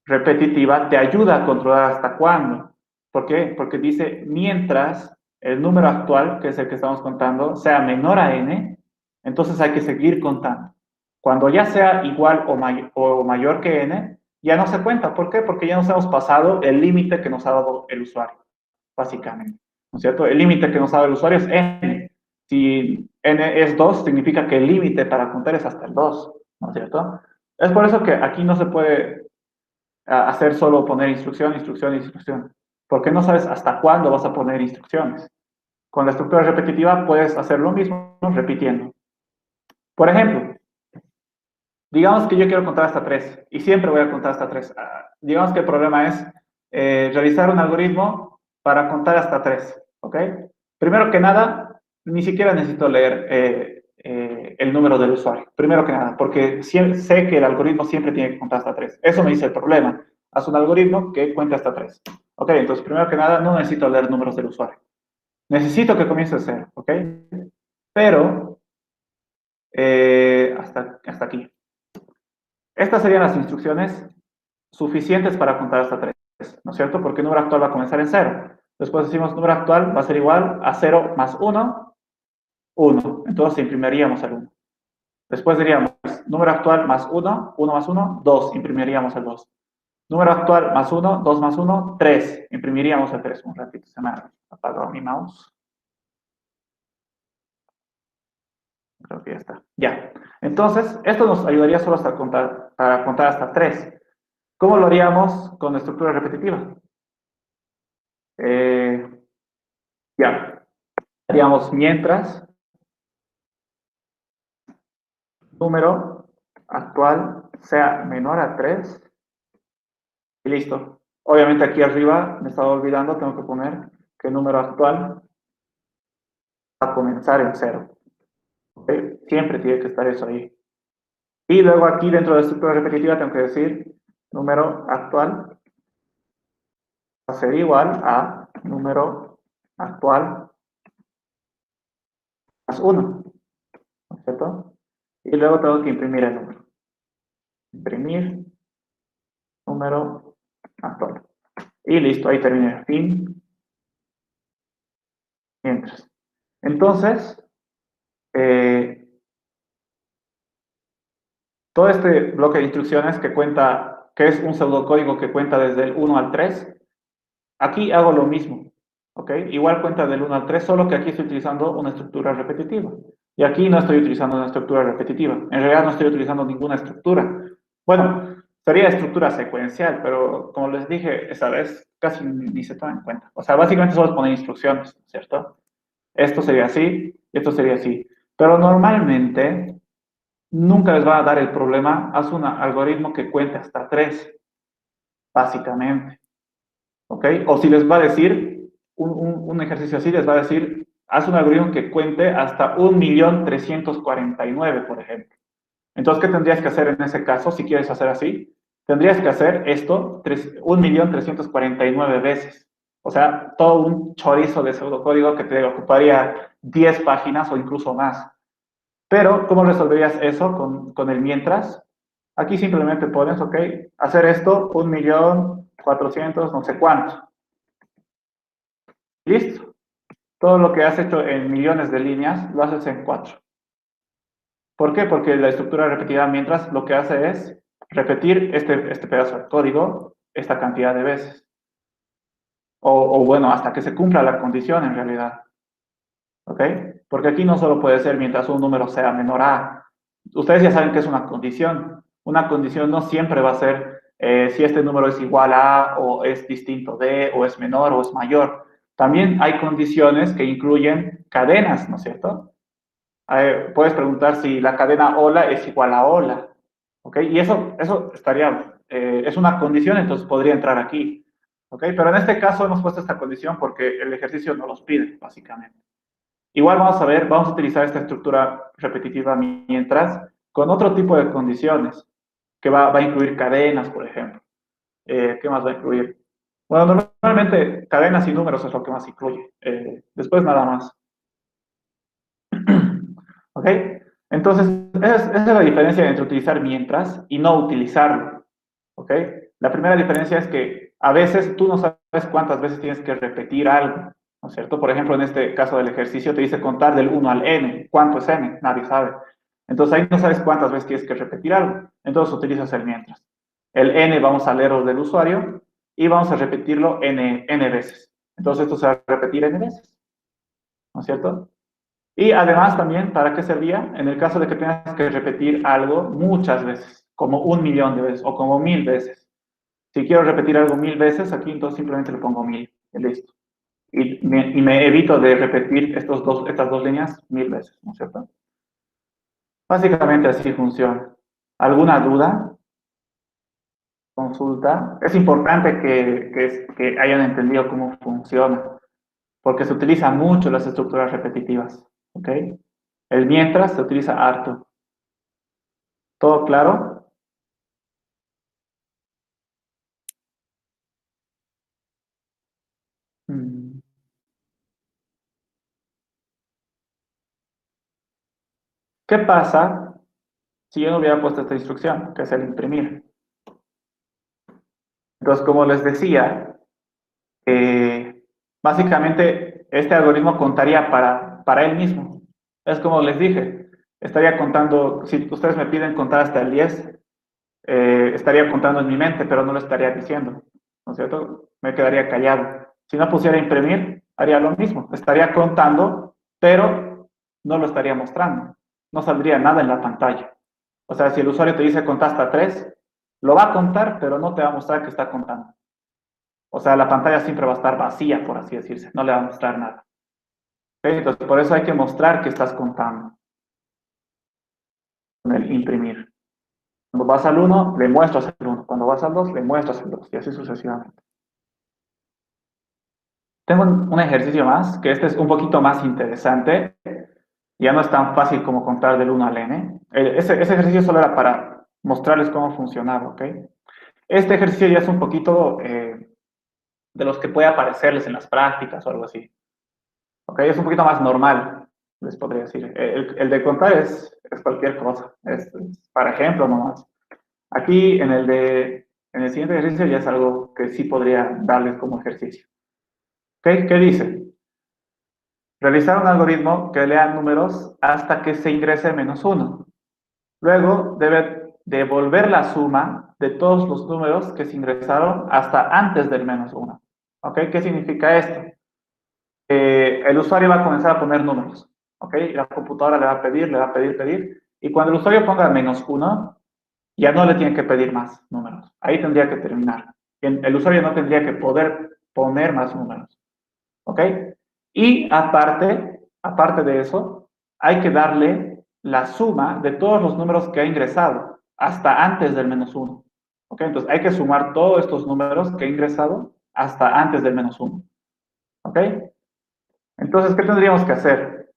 [SPEAKER 1] repetitiva te ayuda a controlar hasta cuándo. ¿Por qué? Porque dice, mientras el número actual, que es el que estamos contando, sea menor a n, entonces hay que seguir contando. Cuando ya sea igual o mayor que n, ya no se cuenta. ¿Por qué? Porque ya nos hemos pasado el límite que nos ha dado el usuario, básicamente. ¿No es cierto? El límite que nos ha dado el usuario es n. Si n es 2, significa que el límite para contar es hasta el 2, ¿no es cierto? Es por eso que aquí no se puede hacer solo poner instrucción, instrucción, instrucción, porque no sabes hasta cuándo vas a poner instrucciones. Con la estructura repetitiva puedes hacer lo mismo repitiendo. Por ejemplo, digamos que yo quiero contar hasta 3 y siempre voy a contar hasta 3. Digamos que el problema es realizar un algoritmo para contar hasta 3. ¿Ok? Primero que nada, ni siquiera necesito leer el número del usuario. Primero que nada, porque sé que el algoritmo siempre tiene que contar hasta 3. Eso me dice el problema. Haz un algoritmo que cuente hasta 3. ¿Ok? Entonces, primero que nada, no necesito leer números del usuario. Necesito que comience a 0. ¿Ok? Pero, hasta aquí. Estas serían las instrucciones suficientes para contar hasta 3, ¿no es cierto? Porque el número actual va a comenzar en 0. Después decimos número actual va a ser igual a 0 más 1, 1. Entonces imprimiríamos el 1. Después diríamos número actual más 1, 1 más 1, 2. Imprimiríamos el 2. Número actual más 1, 2 más 1, 3. Imprimiríamos el 3. Un ratito, se me ha apagado mi mouse. Creo que ya está. Ya. Entonces, esto nos ayudaría solo hasta para contar hasta 3. ¿Cómo lo haríamos con la estructura repetitiva? Ya. Haríamos mientras número actual sea menor a 3 y listo. Obviamente aquí arriba, me estaba olvidando, tengo que poner que el número actual va a comenzar en 0. ¿Okay? Siempre tiene que estar eso ahí. Y luego aquí dentro de la estructura repetitiva tengo que decir número actual va a ser igual a número actual más 1, ¿no es cierto? Y luego tengo que imprimir el número. Imprimir número actual. Y listo, ahí terminé. Fin. Mientras. Entonces, todo este bloque de instrucciones que cuenta, que es un pseudocódigo que cuenta desde el 1 al 3, aquí hago lo mismo, ¿ok? Igual cuenta del 1 al 3, solo que aquí estoy utilizando una estructura repetitiva. Y aquí no estoy utilizando una estructura repetitiva. En realidad no estoy utilizando ninguna estructura. Bueno, sería estructura secuencial, pero como les dije esa vez, casi ni se toma en cuenta. O sea, básicamente solo es poner instrucciones, ¿cierto? Esto sería así, esto sería así. Pero normalmente nunca les va a dar el problema. Haz un algoritmo que cuente hasta 3, básicamente. ¿Ok? O si les va a decir, un ejercicio así, les va a decir, haz un algoritmo que cuente hasta 1.349.000, por ejemplo. Entonces, ¿qué tendrías que hacer en ese caso si quieres hacer así? Tendrías que hacer esto 1.349.000 veces. O sea, todo un chorizo de pseudocódigo que te ocuparía 10 páginas o incluso más. Pero, ¿cómo resolverías eso con el mientras? Aquí simplemente pones, ok, hacer esto 1.400.000, no sé cuánto. Listo. Todo lo que has hecho en millones de líneas lo haces en 4. ¿Por qué? Porque la estructura repetida mientras lo que hace es repetir este pedazo de código esta cantidad de veces. O bueno, hasta que se cumpla la condición en realidad. ¿Ok? Porque aquí no solo puede ser mientras un número sea menor a. Ustedes ya saben que es una condición. Una condición no siempre va a ser si este número es igual a, o es distinto de, o es menor, o es mayor. También hay condiciones que incluyen cadenas, ¿no es cierto? Puedes preguntar si la cadena hola es igual a hola. ¿Ok? Y eso estaría, es una condición, entonces podría entrar aquí. ¿Ok? Pero en este caso hemos puesto esta condición porque el ejercicio no los pide, básicamente. Igual vamos a ver, vamos a utilizar esta estructura repetitiva mientras con otro tipo de condiciones, que va a incluir cadenas, por ejemplo. ¿Qué más va a incluir? Bueno, normalmente cadenas y números es lo que más incluye. Después nada más. ¿Ok? Entonces, esa es la diferencia entre utilizar mientras y no utilizarlo. ¿Ok? La primera diferencia es que a veces tú no sabes cuántas veces tienes que repetir algo, ¿no es cierto? Por ejemplo, en este caso del ejercicio te dice contar del 1 al n. ¿Cuánto es n? Nadie sabe. Entonces ahí no sabes cuántas veces tienes que repetir algo. Entonces utilizas el mientras. El n vamos a leerlo del usuario y vamos a repetirlo n veces. Entonces esto se va a repetir n veces, ¿no es cierto? Y además también, ¿para qué servía? En el caso de que tengas que repetir algo muchas veces, como 1.000.000 de veces o como 1.000 veces. Si quiero repetir algo 1.000 veces, aquí entonces simplemente le pongo 1.000 y listo. Y me evito de repetir estas dos líneas 1.000 veces, ¿no es cierto? Básicamente así funciona. ¿Alguna duda? Consulta. Es importante que hayan entendido cómo funciona, porque se utilizan mucho las estructuras repetitivas, ¿ok? El mientras se utiliza harto. ¿Todo claro? Mm. ¿Qué pasa si yo no hubiera puesto esta instrucción, que es el imprimir? Entonces, como les decía, básicamente este algoritmo contaría para él mismo. Es como les dije, estaría contando, si ustedes me piden contar hasta el 10, estaría contando en mi mente, pero no lo estaría diciendo, ¿no es cierto? Me quedaría callado. Si no pusiera imprimir, haría lo mismo. Estaría contando, pero no lo estaría mostrando. No saldría nada en la pantalla. O sea, si el usuario te dice contar hasta 3, lo va a contar, pero no te va a mostrar que está contando. O sea, la pantalla siempre va a estar vacía, por así decirse. No le va a mostrar nada. ¿Ok? Entonces, por eso hay que mostrar que estás contando con el imprimir. Cuando vas al 1, le muestras el 1. Cuando vas al 2, le muestras el 2. Y así sucesivamente. Tengo un ejercicio más, que este es un poquito más interesante. Ya no es tan fácil como contar del 1 al n. Ese ejercicio solo era para mostrarles cómo funcionaba, ¿ok? Este ejercicio ya es un poquito de los que puede aparecerles en las prácticas o algo así. ¿Ok? Es un poquito más normal, les podría decir. El de contar es cualquier cosa. Es para ejemplo nomás. Aquí en el siguiente ejercicio ya es algo que sí podría darles como ejercicio. ¿Ok? ¿Qué dice? Realizar un algoritmo que lea números hasta que se ingrese -1. Luego debe devolver la suma de todos los números que se ingresaron hasta antes del -1. ¿Ok? ¿Qué significa esto? El usuario va a comenzar a poner números. ¿Ok? Y la computadora le va a pedir, le va a pedir, pedir. Y cuando el usuario ponga -1, ya no le tiene que pedir más números. Ahí tendría que terminar. El usuario no tendría que poder poner más números. ¿Ok? Y aparte, aparte de eso, hay que darle la suma de todos los números que ha ingresado hasta antes del -1. ¿Ok? Entonces hay que sumar todos estos números que ha ingresado hasta antes del -1. ¿Ok? Entonces, ¿qué tendríamos que hacer?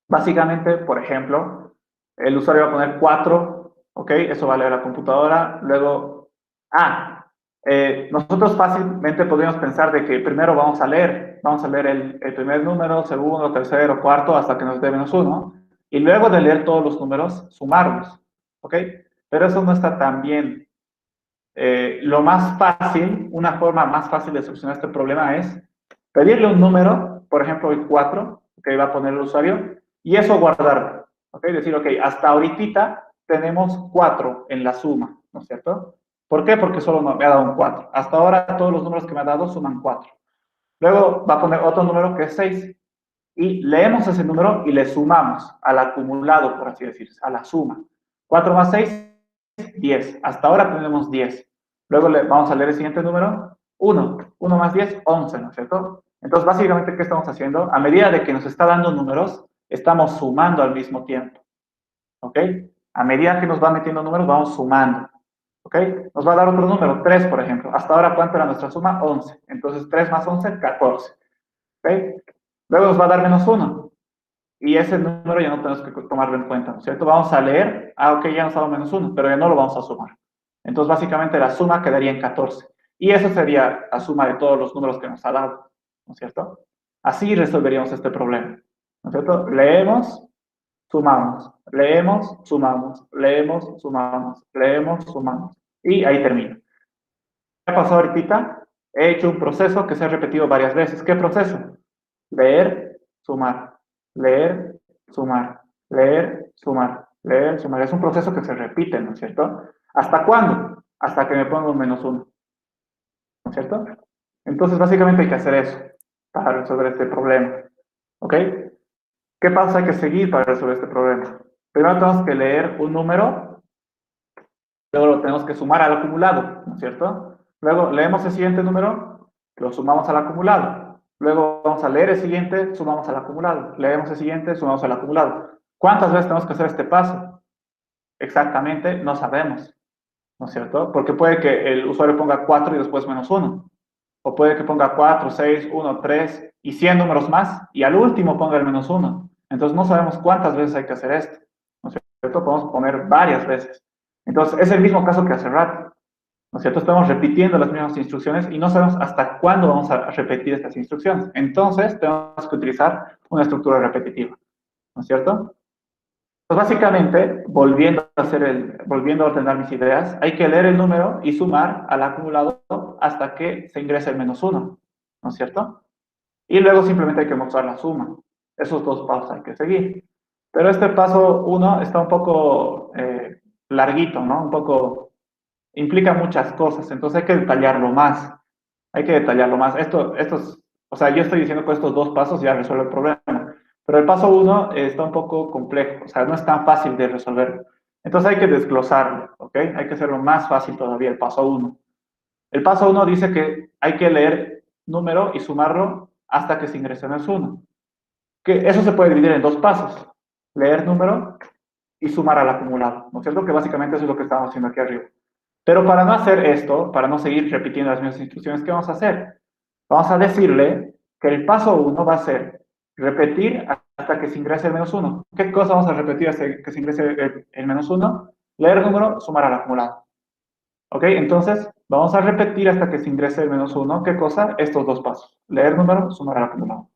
[SPEAKER 1] Básicamente, por ejemplo, el usuario va a poner 4, ¿ok? Eso va a leer la computadora. Luego, nosotros fácilmente podríamos pensar de que primero vamos a leer el primer número, segundo, tercero, cuarto, hasta que nos dé -1, y luego de leer todos los números, sumarlos, ¿ok? Pero eso no está tan bien. Lo más fácil, una forma más fácil de solucionar este problema es pedirle un número, por ejemplo el 4, que va a poner el usuario, y eso guardarlo. ¿Ok? Decir, ok, hasta ahorita tenemos 4 en la suma, ¿no es cierto? ¿Por qué? Porque solo me ha dado un 4. Hasta ahora todos los números que me ha dado suman 4. Luego va a poner otro número que es 6. Y leemos ese número y le sumamos al acumulado, por así decirse, a la suma. 4 más 6, 10. Hasta ahora tenemos 10. Luego vamos a leer el siguiente número, 1. 1 más 10, 11, ¿no es cierto? Entonces, básicamente, ¿qué estamos haciendo? A medida de que nos está dando números, estamos sumando al mismo tiempo. ¿Ok? A medida que nos va metiendo números, vamos sumando. ¿Ok? Nos va a dar otro número, 3, por ejemplo. Hasta ahora, ¿cuánto era nuestra suma? 11. Entonces, 3 más 11, 14. ¿Ok? Luego nos va a dar -1. Y ese número ya no tenemos que tomarlo en cuenta, ¿no es cierto? Vamos a leer, ok, ya nos ha dado -1, pero ya no lo vamos a sumar. Entonces, básicamente, la suma quedaría en 14. Y eso sería la suma de todos los números que nos ha dado, ¿no es cierto? Así resolveríamos este problema, ¿no es cierto? Leemos, sumamos, leemos, sumamos, leemos, sumamos, leemos, sumamos. Y ahí termina. ¿Qué ha pasado ahorita? He hecho un proceso que se ha repetido varias veces. ¿Qué proceso? Leer, sumar, leer, sumar, leer, sumar, leer, sumar. Es un proceso que se repite, ¿no es cierto? ¿Hasta cuándo? Hasta que me ponga un -1, ¿no es cierto? Entonces, básicamente hay que hacer eso para resolver este problema. ¿Ok? ¿Qué pasa? Hay que seguir para resolver este problema. Primero tenemos que leer un número, luego lo tenemos que sumar al acumulado, ¿no es cierto? Luego leemos el siguiente número, lo sumamos al acumulado. Luego vamos a leer el siguiente, sumamos al acumulado. Leemos el siguiente, sumamos al acumulado. ¿Cuántas veces tenemos que hacer este paso? Exactamente, no sabemos, ¿no es cierto? Porque puede que el usuario ponga 4 y después -1. O puede que ponga 4, 6, 1, 3 y 100 números más y al último ponga el -1. Entonces no sabemos cuántas veces hay que hacer esto, ¿no es cierto? Podemos poner varias veces. Entonces es el mismo caso que hace rato, ¿no es cierto? Estamos repitiendo las mismas instrucciones y no sabemos hasta cuándo vamos a repetir estas instrucciones. Entonces tenemos que utilizar una estructura repetitiva, ¿no es cierto? Pues básicamente, volviendo a ordenar mis ideas, hay que leer el número y sumar al acumulado hasta que se ingrese el -1, ¿no es cierto? Y luego simplemente hay que mostrar la suma. Esos dos pasos hay que seguir. Pero este paso 1 está un poco larguito, ¿no? Un poco, implica muchas cosas, entonces hay que detallarlo más. Hay que detallarlo más. O sea, yo estoy diciendo que estos dos pasos ya resuelven el problema. Pero el paso 1 está un poco complejo, o sea, no es tan fácil de resolver. Entonces hay que desglosarlo, ¿ok? Hay que hacerlo más fácil todavía, el paso 1. El paso 1 dice que hay que leer número y sumarlo hasta que se ingrese en el 1. Que eso se puede dividir en dos pasos. Leer número y sumar al acumulado, ¿no es cierto? Que básicamente eso es lo que estamos haciendo aquí arriba. Pero para no hacer esto, para no seguir repitiendo las mismas instrucciones, ¿qué vamos a hacer? Vamos a decirle que el paso 1 va a ser repetir hasta que se ingrese el -1. ¿Qué cosa vamos a repetir hasta que se ingrese el -1? Leer número, sumar al acumulado. ¿Ok? Entonces, vamos a repetir hasta que se ingrese el -1. ¿Qué cosa? Estos dos pasos. Leer número, sumar al acumulado.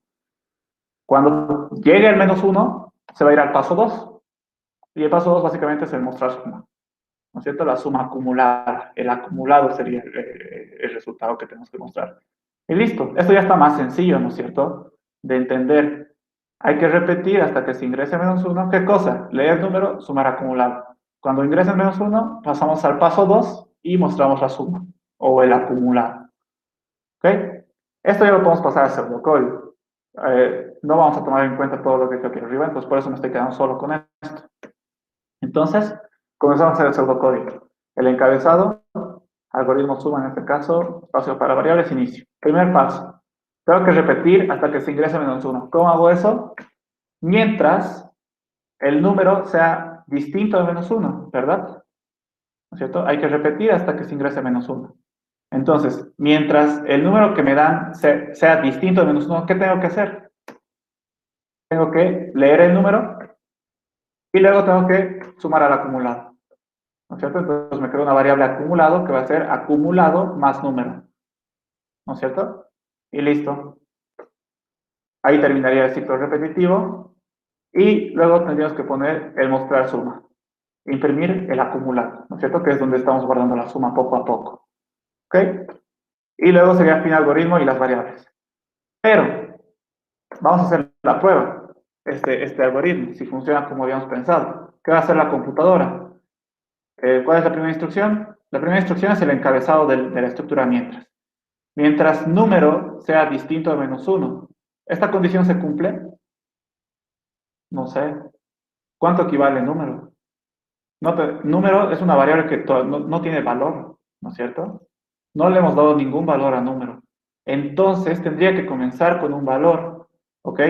[SPEAKER 1] Cuando llegue el -1, se va a ir al paso 2. Y el paso 2 básicamente es el mostrar suma. ¿No es cierto? La suma acumulada. El acumulado sería el resultado que tenemos que mostrar. Y listo. Esto ya está más sencillo, ¿no es cierto? De entender. Hay que repetir hasta que se ingrese -1. ¿Qué cosa? Leer número, sumar acumulado. Cuando ingrese el -1, pasamos al paso 2 y mostramos la suma o el acumulado. ¿Ok? Esto ya lo podemos pasar a pseudocódigo. No vamos a tomar en cuenta todo lo que está aquí arriba, entonces por eso me estoy quedando solo con esto. Entonces, comenzamos a hacer el pseudocódigo. El encabezado, algoritmo suma en este caso, espacio para variables, inicio. Primer paso, Tengo que repetir hasta que se ingrese menos 1. ¿Cómo hago eso? Mientras el número sea distinto de menos 1, ¿verdad? ¿No es cierto? Hay que repetir hasta que se ingrese menos 1. Entonces, mientras el número que me dan sea distinto de menos 1, ¿qué tengo que hacer? Tengo que leer el número y luego tengo que sumar al acumulado. ¿No es cierto? Entonces me queda una variable acumulado que va a ser acumulado más número. ¿No es cierto? Y listo. Ahí terminaría el ciclo repetitivo. Y luego tendríamos que poner el mostrar suma. Imprimir el acumulado, ¿no es cierto? Que es donde estamos guardando la suma poco a poco. ¿Ok? Y luego sería el fin algoritmo y las variables. Pero, vamos a hacer la prueba. Este algoritmo, si funciona como habíamos pensado. ¿Qué va a hacer la computadora? ¿Cuál es la primera instrucción? La primera instrucción es el encabezado de la estructura mientras. Mientras número sea distinto de menos 1. ¿Esta condición se cumple? No sé. ¿Cuánto equivale número? Número es una variable que no tiene valor, ¿no es cierto? No le hemos dado ningún valor a número. Entonces tendría que comenzar con un valor, ¿ok?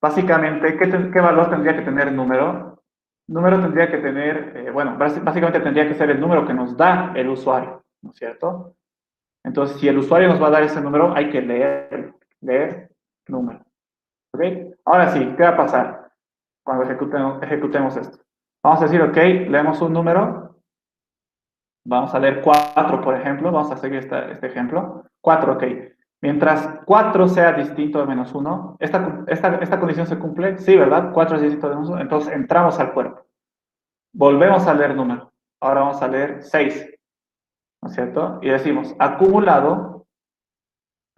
[SPEAKER 1] Básicamente, ¿qué valor tendría que tener número? Número tendría que tener, bueno, básicamente tendría que ser el número que nos da el usuario, ¿no es cierto? Entonces, si el usuario nos va a dar ese número, hay que leer número. ¿Ok? Ahora sí, ¿qué va a pasar cuando ejecutemos esto? Vamos a decir, ok, leemos un número, vamos a leer 4, por ejemplo, vamos a seguir este ejemplo. 4, ok. Mientras 4 sea distinto de menos 1, ¿esta condición se cumple? Sí, ¿verdad? 4 es distinto de menos 1, entonces entramos al cuerpo. Volvemos a leer número. Ahora vamos a leer 6, ¿no es cierto? Y decimos, acumulado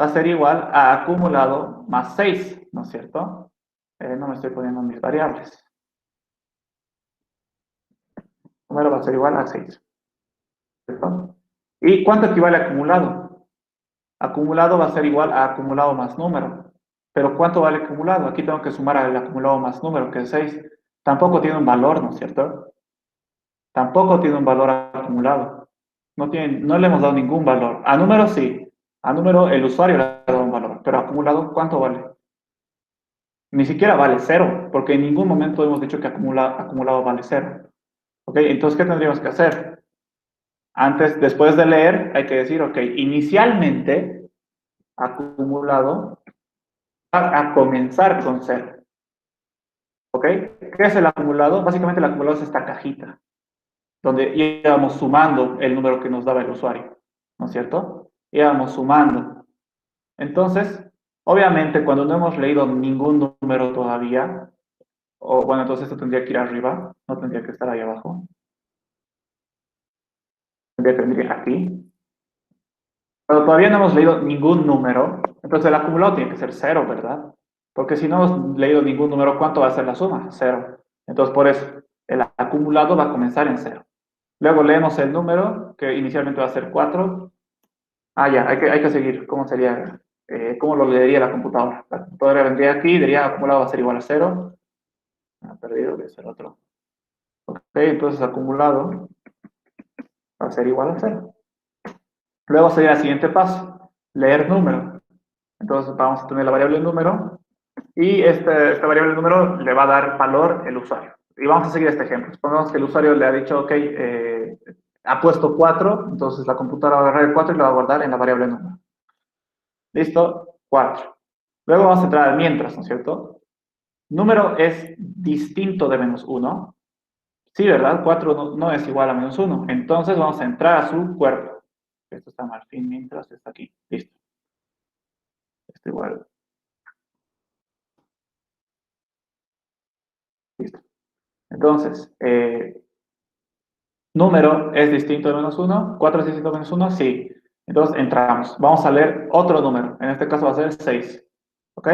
[SPEAKER 1] va a ser igual a acumulado más 6, ¿no es cierto? No me estoy poniendo mis variables. Número va a ser igual a 6, ¿cierto? ¿Y cuánto equivale a acumulado? Acumulado va a ser igual a acumulado más número. ¿Pero cuánto vale acumulado? Aquí tengo que sumar al acumulado más número, que es 6. Tampoco tiene un valor, ¿no es cierto? Tampoco tiene un valor acumulado. No le hemos dado ningún valor. A número sí. A número el usuario le ha dado un valor. Pero acumulado, ¿cuánto vale? Ni siquiera vale 0, porque en ningún momento hemos dicho que acumulado vale 0. ¿Ok? Entonces, ¿qué tendríamos que hacer? Después de leer, hay que decir, ok, inicialmente, acumulado va a comenzar con 0. ¿Ok? ¿Qué es el acumulado? Básicamente el acumulado es esta cajita, donde íbamos sumando el número que nos daba el usuario, ¿no es cierto? Íbamos sumando. Entonces, obviamente, cuando no hemos leído ningún número todavía, o bueno, entonces esto tendría que ir arriba, no tendría que estar ahí abajo. Tendría aquí. Pero todavía no hemos leído ningún número, entonces el acumulado tiene que ser 0, ¿verdad? Porque si no hemos leído ningún número, ¿cuánto va a ser la suma? 0. Entonces, por eso, el acumulado va a comenzar en 0. Luego leemos el número, que inicialmente va a ser 4. Ah, ya, hay que seguir. ¿Cómo sería? ¿Cómo lo leería la computadora? La computadora vendría aquí, diría acumulado va a ser igual a 0. Perdido, debe ser otro. Ok, entonces acumulado va a ser igual a 0. Luego sería el siguiente paso, leer número. Entonces vamos a tener la variable número y esta variable número le va a dar valor el usuario. Y vamos a seguir este ejemplo. Supongamos que el usuario le ha dicho, ok, ha puesto 4, entonces la computadora va a agarrar el 4 y lo va a guardar en la variable número. ¿Listo? 4. Luego vamos a entrar al mientras, ¿no es cierto? Número es distinto de menos 1. Sí, ¿verdad? 4 no es igual a menos 1. Entonces vamos a entrar a su cuerpo. Esto está mal, fin mientras está aquí. Listo. Esto igual. Listo. Entonces, número es distinto de menos 1. 4 es distinto de menos 1. Sí. Entonces entramos. Vamos a leer otro número. En este caso va a ser 6. ¿Ok?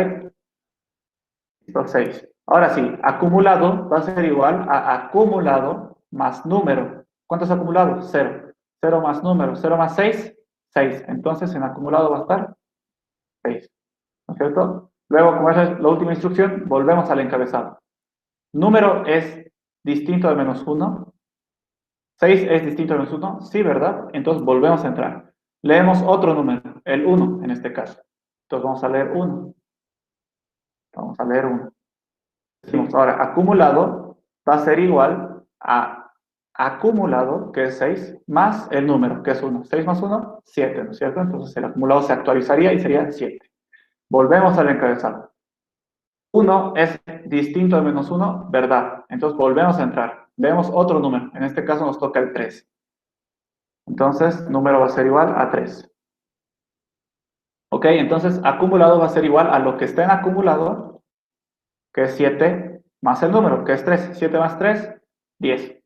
[SPEAKER 1] Listo, 6. Ahora sí, acumulado va a ser igual a acumulado más número. ¿Cuánto es acumulado? 0. 0 más número. 0 más 6, 6. Entonces en acumulado va a estar 6. ¿No es cierto? Luego, como esa es la última instrucción, volvemos al encabezado. Número es distinto de menos 1. 6 es distinto de menos 1. Sí, ¿verdad? Entonces volvemos a entrar. Leemos otro número, el 1 en este caso. Entonces vamos a leer 1. Vamos a leer 1. Decimos, ahora, acumulado va a ser igual a acumulado, que es 6, más el número, que es 1. 6 más 1, 7, ¿no es cierto? Entonces el acumulado se actualizaría y sería 7. Volvemos al encabezado. 1 es distinto de menos 1, ¿verdad? Entonces volvemos a entrar. Vemos otro número. En este caso nos toca el 3. Entonces, número va a ser igual a 3. Ok, entonces acumulado va a ser igual a lo que está en acumulado, que es 7, más el número, que es 3. 7 más 3, 10.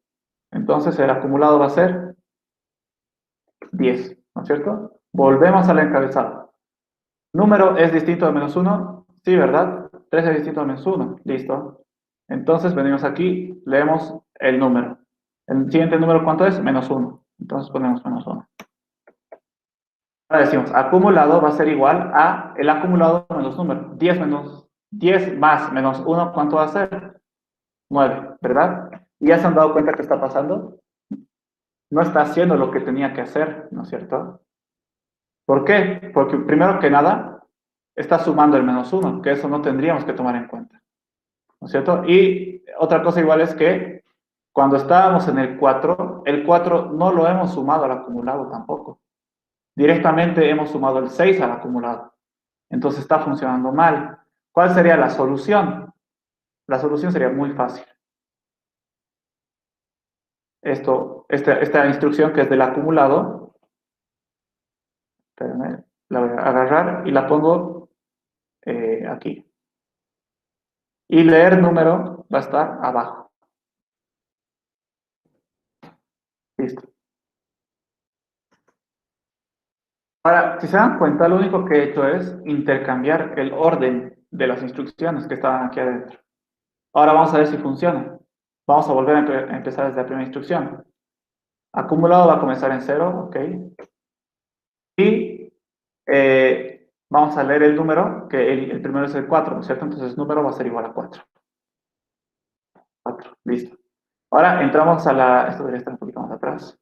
[SPEAKER 1] Entonces el acumulado va a ser 10, ¿no es cierto? Volvemos al encabezado. Número es distinto de menos 1, sí, ¿verdad? 3 es distinto de menos 1, listo. Entonces venimos aquí, leemos el número. El siguiente número, ¿cuánto es? Menos 1. Entonces ponemos menos 1. Ahora decimos, acumulado va a ser igual a el acumulado menos número. 10 más menos 1, ¿cuánto va a ser? 9, ¿verdad? ¿Y ya se han dado cuenta que está pasando? No está haciendo lo que tenía que hacer, ¿no es cierto? ¿Por qué? Porque primero que nada, está sumando el menos 1, que eso no tendríamos que tomar en cuenta, ¿no es cierto? Y otra cosa igual es que cuando estábamos en el 4 no lo hemos sumado al acumulado tampoco. Directamente hemos sumado el 6 al acumulado. Entonces está funcionando mal. ¿Cuál sería la solución? La solución sería muy fácil. Esta instrucción que es del acumulado, espérenme, la voy a agarrar y la pongo aquí. Y leer número va a estar abajo. Listo. Ahora, si se dan cuenta, lo único que he hecho es intercambiar el orden de las instrucciones que estaban aquí adentro. Ahora vamos a ver si funciona. Vamos a volver a empezar desde la primera instrucción. Acumulado va a comenzar en 0, ok. Y vamos a leer el número, que el primero es el 4, ¿no es cierto? Entonces el número va a ser igual a 4. 4, listo. Ahora entramos a la... Esto debería estar un poquito más atrás.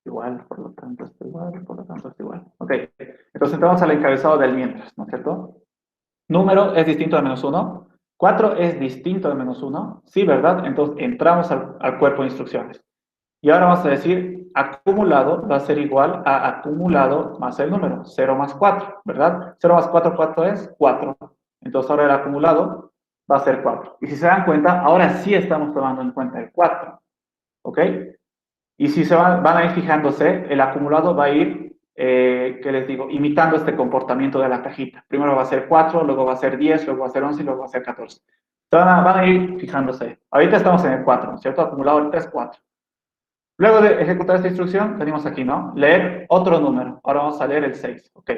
[SPEAKER 1] Igual, por lo tanto está igual, por lo tanto está igual. Ok, entonces entramos al encabezado del mientras, ¿no es cierto? Número es distinto de menos 1. 4 es distinto de menos 1. Sí, ¿verdad? Entonces entramos al cuerpo de instrucciones. Y ahora vamos a decir, acumulado va a ser igual a acumulado más el número, 0 más 4, ¿verdad? 0 más 4, ¿cuánto es? 4. Entonces ahora el acumulado va a ser 4. Y si se dan cuenta, ahora sí estamos tomando en cuenta el 4. ¿Ok? Y si se van a ir fijándose, el acumulado va a ir, ¿qué les digo? Imitando este comportamiento de la cajita. Primero va a ser 4, luego va a ser 10, luego va a ser 11 y luego va a ser 14. Van a ir fijándose. Ahorita estamos en el 4, ¿no es cierto? Acumulado el 3, 4. Luego de ejecutar esta instrucción, venimos aquí, ¿no? Leer otro número. Ahora vamos a leer el 6. Ok.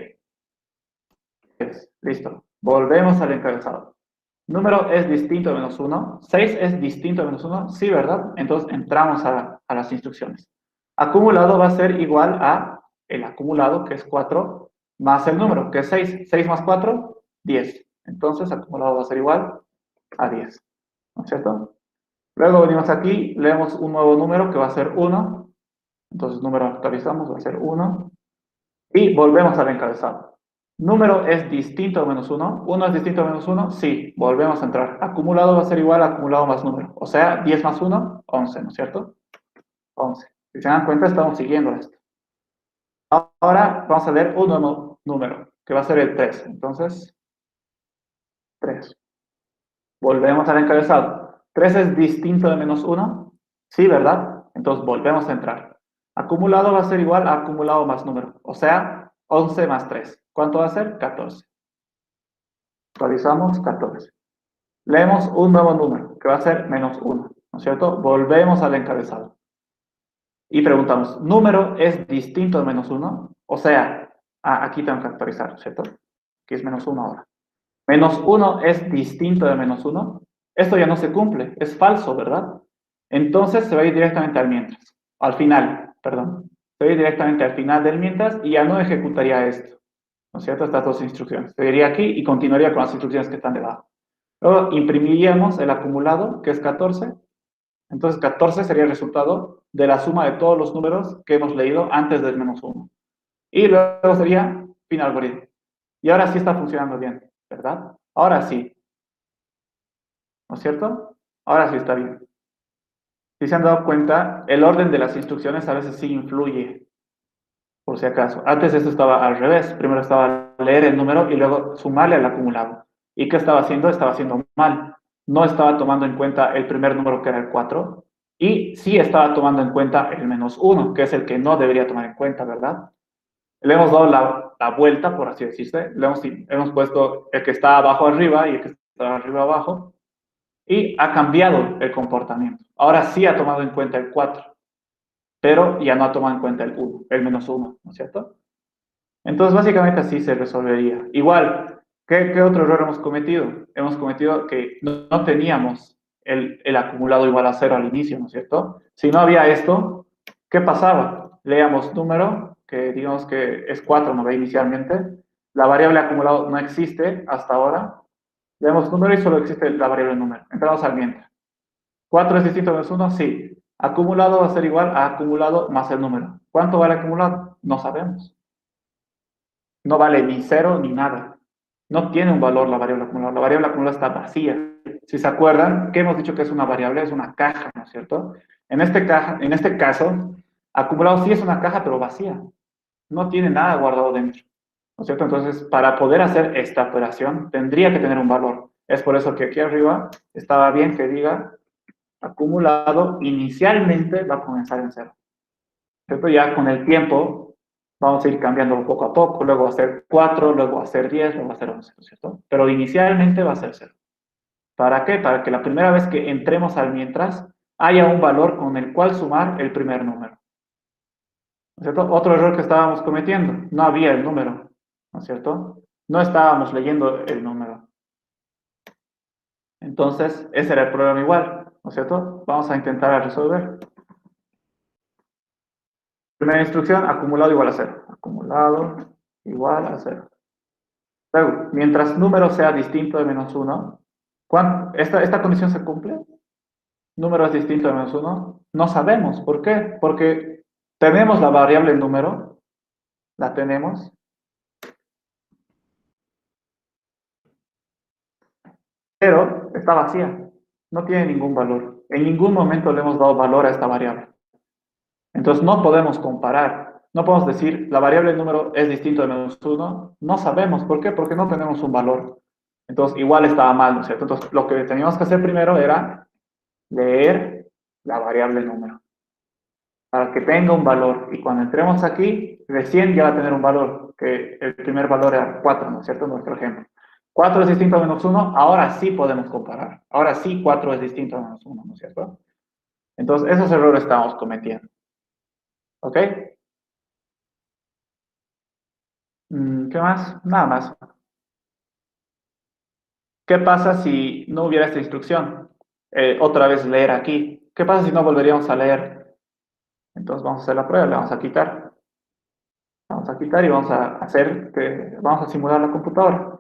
[SPEAKER 1] Listo. Volvemos al encabezado. Número es distinto de menos 1. 6 es distinto de menos 1. Sí, ¿verdad? Entonces entramos a las instrucciones. Acumulado va a ser igual a el acumulado, que es 4, más el número, que es 6. 6 más 4, 10. Entonces acumulado va a ser igual a 10. ¿No es cierto? Luego venimos aquí, leemos un nuevo número que va a ser 1. Entonces número actualizamos, va a ser 1. Y volvemos al encabezado. Número es distinto de menos 1. 1 es distinto de menos 1. Sí, volvemos a entrar. Acumulado va a ser igual a acumulado más número. O sea, 10 más 1, 11, ¿no es cierto? 11. Si se dan cuenta, estamos siguiendo esto. Ahora vamos a leer un nuevo número, que va a ser el 3. Entonces, 3. Volvemos al encabezado. 3 es distinto de menos 1. Sí, ¿verdad? Entonces volvemos a entrar. Acumulado va a ser igual a acumulado más número. O sea, 11 más 3. ¿Cuánto va a ser? 14. Actualizamos 14. Leemos un nuevo número, que va a ser menos 1. ¿No es cierto? Volvemos al encabezado. Y preguntamos, ¿número es distinto de menos 1? O sea, aquí tengo que actualizar, ¿cierto? Que es menos 1 ahora. Menos 1 es distinto de menos 1. Esto ya no se cumple, es falso, ¿verdad? Entonces se va a ir directamente al mientras. Al final, perdón. Se va a ir directamente al final del mientras y ya no ejecutaría esto. ¿No es cierto? Estas dos instrucciones. Se iría aquí y continuaría con las instrucciones que están debajo. Luego imprimiríamos el acumulado, que es 14. Entonces 14 sería el resultado de la suma de todos los números que hemos leído antes del menos 1. Y luego sería fin algoritmo. Y ahora sí está funcionando bien, ¿verdad? Ahora sí, ¿no es cierto? Ahora sí está bien. Si se han dado cuenta, el orden de las instrucciones a veces sí influye, por si acaso. Antes esto estaba al revés. Primero estaba leer el número y luego sumarle al acumulado. ¿Y qué estaba haciendo? Estaba haciendo mal. No estaba tomando en cuenta el primer número que era el 4 y sí estaba tomando en cuenta el menos 1, que es el que no debería tomar en cuenta, ¿verdad? Le hemos dado la vuelta, por así decirse. Hemos puesto el que está abajo arriba y el que está arriba abajo y ha cambiado el comportamiento. Ahora sí ha tomado en cuenta el 4, pero ya no ha tomado en cuenta el 1, el menos 1, ¿no es cierto? Entonces, básicamente así se resolvería. Igual, ¿qué otro error hemos cometido? Hemos cometido que no teníamos el acumulado igual a 0 al inicio, ¿no es cierto? Si no había esto, ¿qué pasaba? Leíamos número, que digamos que es 4, ¿no ve? Inicialmente. La variable acumulado no existe hasta ahora. Leemos número y solo existe la variable número. Entramos al mientras. 4 es distinto de 1, sí. Acumulado va a ser igual a acumulado más el número. ¿Cuánto vale acumulado? No sabemos. No vale ni cero ni nada. No tiene un valor la variable acumulada. La variable acumulada está vacía. Si se acuerdan, ¿qué hemos dicho que es una variable? Es una caja, ¿no es cierto? En este caso, acumulado sí es una caja, pero vacía. No tiene nada guardado dentro, ¿no es cierto? Entonces, para poder hacer esta operación, tendría que tener un valor. Es por eso que aquí arriba estaba bien que diga acumulado inicialmente va a comenzar en cero. ¿Cierto? Ya con el tiempo vamos a ir cambiando poco a poco, luego va a ser 4, luego va a ser 10, luego va a ser 11, ¿no es cierto? Pero inicialmente va a ser 0. ¿Para qué? Para que la primera vez que entremos al mientras haya un valor con el cual sumar el primer número. ¿No es cierto? Otro error que estábamos cometiendo, no había el número, ¿no es cierto? No estábamos leyendo el número. Entonces, ese era el problema igual, ¿no es cierto? Vamos a intentar resolver. Primera instrucción, acumulado igual a 0. Acumulado igual a 0. Luego, mientras número sea distinto de menos 1, ¿esta condición se cumple? ¿Número es distinto de menos 1? No sabemos. ¿Por qué? Porque tenemos la variable número, la tenemos, pero está vacía. No tiene ningún valor. En ningún momento le hemos dado valor a esta variable. Entonces no podemos comparar. No podemos decir la variable número es distinto de menos 1. No sabemos. ¿Por qué? Porque no tenemos un valor. Entonces igual estaba mal, ¿no es cierto? Entonces lo que teníamos que hacer primero era leer la variable número para que tenga un valor. Y cuando entremos aquí, recién ya va a tener un valor, que el primer valor era 4, ¿no es cierto? Nuestro ejemplo. 4 es distinto a menos 1, ahora sí podemos comparar. Ahora sí 4 es distinto a menos 1, ¿no es cierto? Entonces, esos errores estamos cometiendo. ¿Ok? ¿Qué más? Nada más. ¿Qué pasa si no hubiera esta instrucción? Otra vez leer aquí. ¿Qué pasa si no volveríamos a leer? Entonces vamos a hacer la prueba, le vamos a quitar. Vamos a quitar y vamos a hacer que vamos a simular la computadora.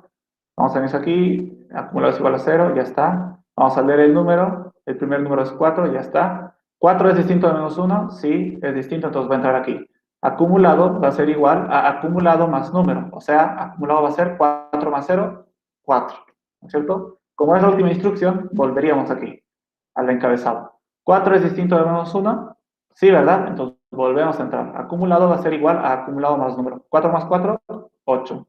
[SPEAKER 1] Vamos a venir aquí, acumulado es igual a 0, ya está. Vamos a leer el número, el primer número es 4, ya está. 4 es distinto de menos 1, sí, es distinto, entonces va a entrar aquí. Acumulado va a ser igual a acumulado más número, o sea, acumulado va a ser 4 más 0, 4, ¿no es cierto? Como es la última instrucción, volveríamos aquí, al encabezado. 4 es distinto de menos 1, sí, ¿verdad? Entonces volvemos a entrar. Acumulado va a ser igual a acumulado más número. 4 más 4, 8.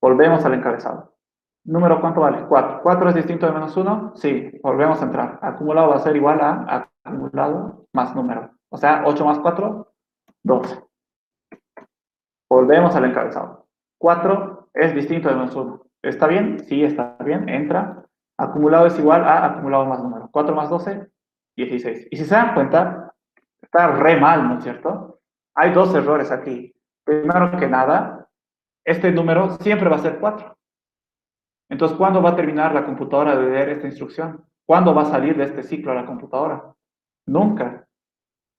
[SPEAKER 1] Volvemos al encabezado. ¿Número cuánto vale? 4. ¿4 es distinto de menos 1? Sí, volvemos a entrar. Acumulado va a ser igual a acumulado más número. O sea, 8 más 4, 12. Volvemos al encabezado. 4 es distinto de menos 1. ¿Está bien? Sí, está bien. Entra. Acumulado es igual a acumulado más número. 4 más 12, 16. Y si se dan cuenta, está re mal, ¿no es cierto? Hay dos errores aquí. Primero que nada, este número siempre va a ser 4. Entonces, ¿cuándo va a terminar la computadora de leer esta instrucción? ¿Cuándo va a salir de este ciclo a la computadora? Nunca,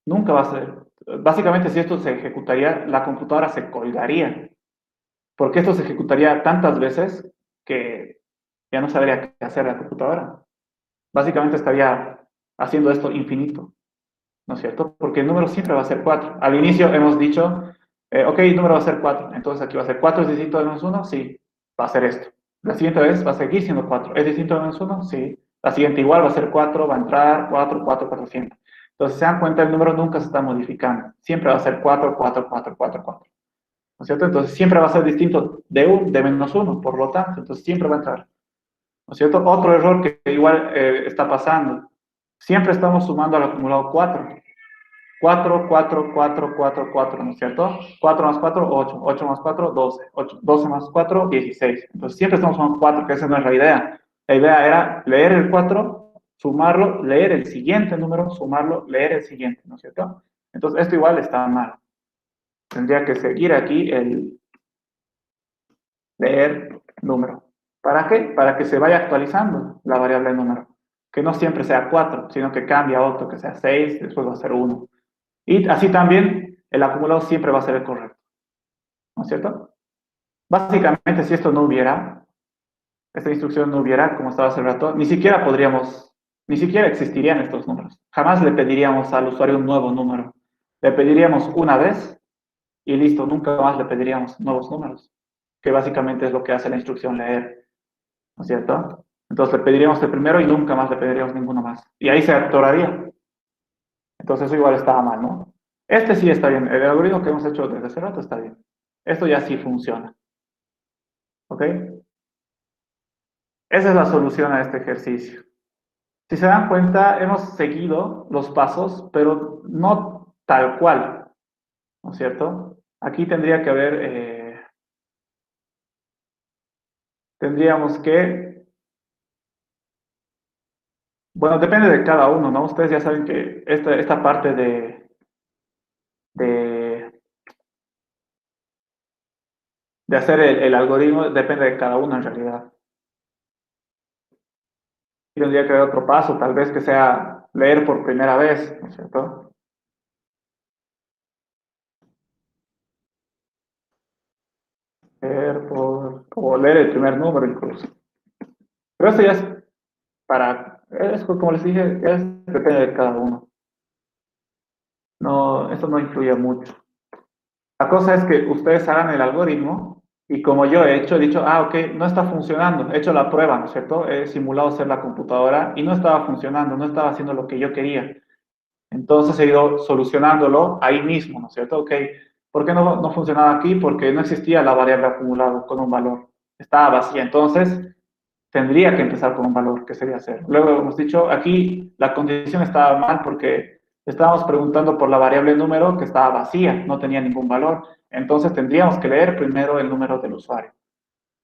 [SPEAKER 1] nunca va a ser. Básicamente, si esto se ejecutaría, la computadora se colgaría, porque esto se ejecutaría tantas veces que ya no sabría qué hacer la computadora. básicamente estaría haciendo esto infinito, ¿no es cierto? Porque el número siempre va a ser 4. Al inicio hemos dicho, ok, el número va a ser 4, entonces aquí va a ser 4 es distinto de menos uno, sí, va a ser esto. La siguiente vez va a seguir siendo 4, ¿es distinto de menos uno? Sí. La siguiente igual va a ser 4, va a entrar 4, 4, 4, siempre. Entonces, se dan cuenta, el número nunca se está modificando. Siempre va a ser 4, 4, 4, 4, 4. ¿No es cierto? Entonces, siempre va a ser distinto de menos uno, por lo tanto, entonces siempre va a entrar. ¿No es cierto? Otro error que igual está pasando. Siempre estamos sumando al acumulado 4. 4, 4, 4, 4, 4, ¿no es cierto? 4 más 4, 8. 8 más 4, 12. 8, 12 más 4, 16. Entonces siempre estamos sumando 4, que esa no es la idea. La idea era leer el 4, sumarlo, leer el siguiente número, sumarlo, leer el siguiente, ¿no es cierto? Entonces esto igual está mal. Tendría que seguir aquí el leer número. ¿Para qué? Para que se vaya actualizando la variable número. Que no siempre sea 4, sino que cambie a otro, que sea 6, después va a ser 1. Y así también el acumulado siempre va a ser el correcto. ¿No es cierto? Básicamente, si esto no hubiera, esta instrucción no hubiera, como estaba hace rato, ni siquiera existirían estos números. Jamás le pediríamos al usuario un nuevo número. Le pediríamos una vez y listo, nunca más le pediríamos nuevos números, que básicamente es lo que hace la instrucción leer. ¿No es cierto? Entonces le pediríamos el primero y nunca más le pediríamos ninguno más. Y ahí se atoraría. Entonces eso igual estaba mal, ¿no? Este sí está bien. El algoritmo que hemos hecho desde hace rato está bien. Esto ya sí funciona. ¿Ok? Esa es la solución a este ejercicio. Si se dan cuenta, hemos seguido los pasos, pero no tal cual, ¿no es cierto? Aquí tendría que haber, tendríamos que, bueno, depende de cada uno, ¿no? Ustedes ya saben que esta parte de hacer el algoritmo depende de cada uno en realidad. Y tendría que haber otro paso, tal vez que sea leer por primera vez, ¿no es cierto? O leer el primer número incluso. Pero eso ya es como les dije, depende de cada uno. No, eso no influye mucho. La cosa es que ustedes hagan el algoritmo y como yo he hecho, he dicho, ah, ok, no está funcionando. He hecho la prueba, ¿no es cierto? He simulado ser la computadora y no estaba funcionando, no estaba haciendo lo que yo quería. Entonces he ido solucionándolo ahí mismo, ¿no es cierto? Ok, ¿por qué no funcionaba aquí? Porque no existía la variable acumulado con un valor. Estaba vacía. Entonces tendría que empezar con un valor, que sería cero. Luego hemos dicho, aquí la condición estaba mal porque estábamos preguntando por la variable número que estaba vacía, no tenía ningún valor. Entonces tendríamos que leer primero el número del usuario,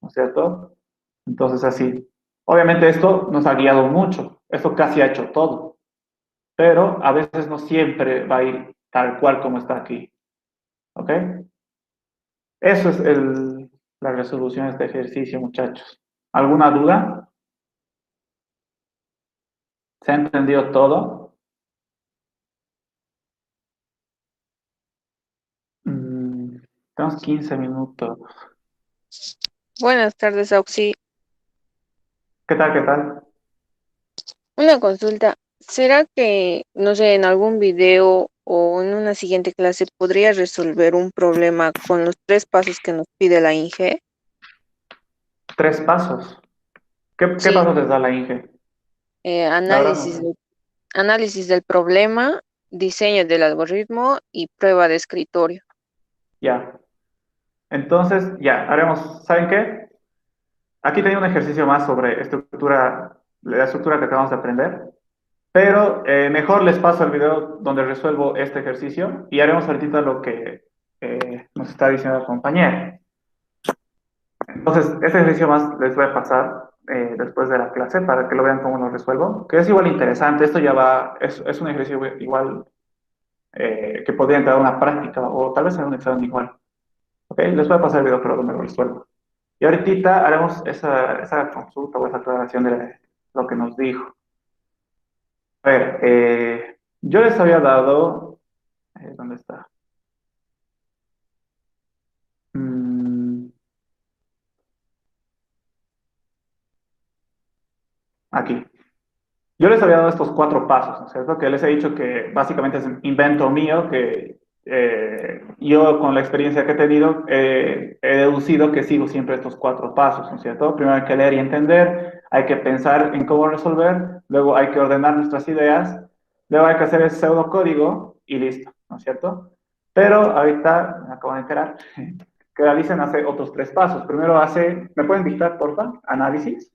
[SPEAKER 1] ¿no es cierto? Entonces así. Obviamente esto nos ha guiado mucho, esto casi ha hecho todo, pero a veces no siempre va a ir tal cual como está aquí, ¿ok? Eso es la resolución de este ejercicio, muchachos. ¿Alguna duda? ¿Se ha entendido todo? Mm, tenemos 15 minutos.
[SPEAKER 2] Buenas tardes, Auxi.
[SPEAKER 1] ¿Qué tal? ¿Qué tal?
[SPEAKER 2] Una consulta. ¿Será que, no sé, en algún video o en una siguiente clase podría resolver un problema con los tres pasos que nos pide la INGE?
[SPEAKER 1] Tres pasos. ¿Qué
[SPEAKER 2] Sí,
[SPEAKER 1] pasos les da la INGE? La verdad no sé.
[SPEAKER 2] análisis del problema, diseño del algoritmo y prueba de escritorio.
[SPEAKER 1] Ya. Entonces, ya, haremos, ¿saben qué? Aquí tenía un ejercicio más sobre la estructura que acabamos de aprender, pero mejor les paso el video donde resuelvo este ejercicio y haremos ahorita lo que nos está diciendo el compañero. Entonces, este ejercicio más les voy a pasar después de la clase para que lo vean cómo lo resuelvo, que es igual interesante. Esto ya es un ejercicio igual que podría entrar a una práctica o tal vez en un examen igual. ¿Ok? Les voy a pasar el video, pero me lo resuelvo. Y ahorita haremos esa consulta o esa aclaración de lo que nos dijo. A ver, yo les había dado, ¿dónde está? Mm, aquí. Yo les había dado estos 4 pasos, ¿no es cierto? Que les he dicho que básicamente es un invento mío, que yo con la experiencia que he tenido he deducido que sigo siempre estos 4 pasos, ¿no es cierto? Primero hay que leer y entender, hay que pensar en cómo resolver, luego hay que ordenar nuestras ideas, luego hay que hacer el pseudocódigo y listo, ¿no es cierto? Pero ahorita me acabo de enterar que Alison hace otros 3 pasos. Primero hace, ¿me pueden dictar, porfa? Análisis.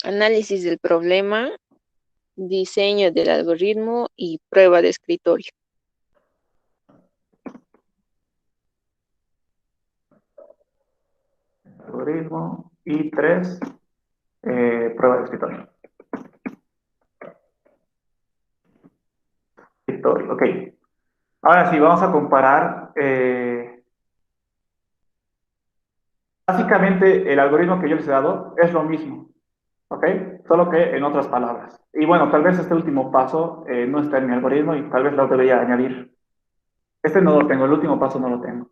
[SPEAKER 2] Análisis del problema, diseño del algoritmo y prueba de escritorio.
[SPEAKER 1] Algoritmo. Y 3, prueba de escritorio. Escritorio, ok. Ahora sí, vamos a comparar. Básicamente, el algoritmo que yo les he dado es lo mismo, ¿ok? Solo que en otras palabras. Y bueno, tal vez este último paso no está en mi algoritmo y tal vez lo debería añadir. Este no lo tengo, el último paso no lo tengo.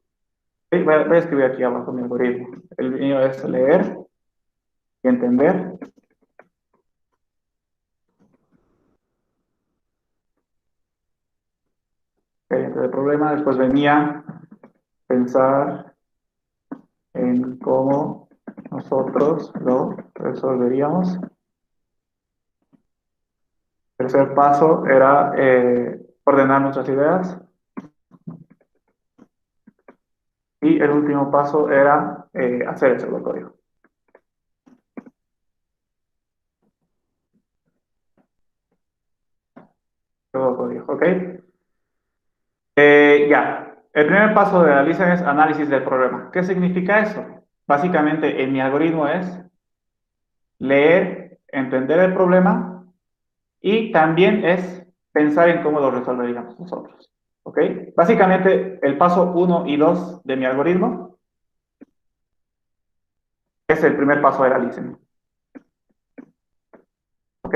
[SPEAKER 1] Ok, voy a escribir aquí abajo mi algoritmo. El mío es leer y entender. Ok, entender el problema. Después venía pensar en cómo nosotros lo resolveríamos. Tercer paso era ordenar nuestras ideas. Y el último paso era hacer el pseudocódigo. Pseudocódigo, ¿ok? Ya. El primer paso de la lista es análisis del problema. ¿Qué significa eso? Básicamente, en mi algoritmo es leer, entender el problema y también es pensar en cómo lo resolveríamos nosotros. ¿Ok? Básicamente, el paso 1 y 2 de mi algoritmo es el primer paso de la listening. ¿Ok?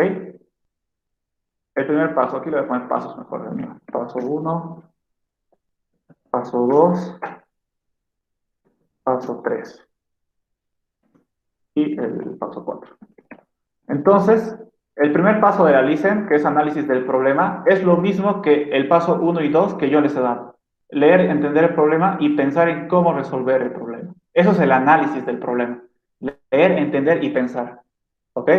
[SPEAKER 1] El primer paso, aquí le voy a poner pasos mejor de mí. Paso 1, paso 2, paso 3 y el paso 4. Entonces, el primer paso de la listen, que es análisis del problema, es lo mismo que el paso 1 y 2 que yo les he dado. Leer, entender el problema y pensar en cómo resolver el problema. Eso es el análisis del problema. Leer, entender y pensar. ¿Ok?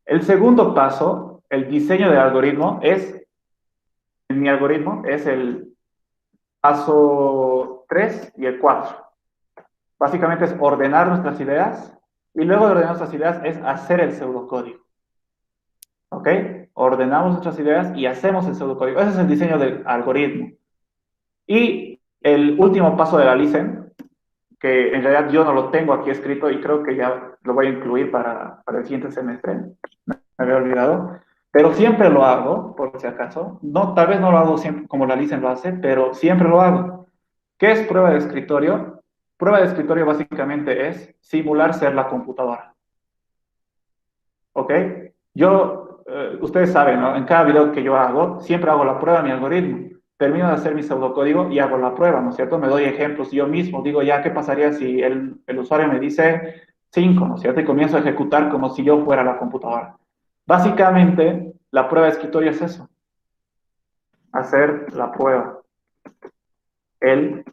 [SPEAKER 1] El segundo paso, el diseño del algoritmo, en mi algoritmo, es el paso 3 y el 4. Básicamente es ordenar nuestras ideas y luego de ordenar nuestras ideas es hacer el pseudocódigo. ¿Ok? Ordenamos nuestras ideas y hacemos el pseudocódigo. Ese es el diseño del algoritmo. Y el último paso de la listen, que en realidad yo no lo tengo aquí escrito y creo que ya lo voy a incluir para el siguiente semestre, me había olvidado, pero siempre lo hago, por si acaso. No, tal vez no lo hago siempre como la listen lo hace, pero siempre lo hago. ¿Qué es prueba de escritorio? Prueba de escritorio básicamente es simular ser la computadora. ¿Ok? Ustedes saben, ¿no? En cada video que yo hago, siempre hago la prueba de mi algoritmo. Termino de hacer mi pseudocódigo y hago la prueba, ¿no es cierto? Me doy ejemplos yo mismo. Digo, ya, ¿qué pasaría si el usuario me dice 5, ¿no es cierto? Y comienzo a ejecutar como si yo fuera la computadora. Básicamente, la prueba de escritorio es eso. Hacer la prueba. El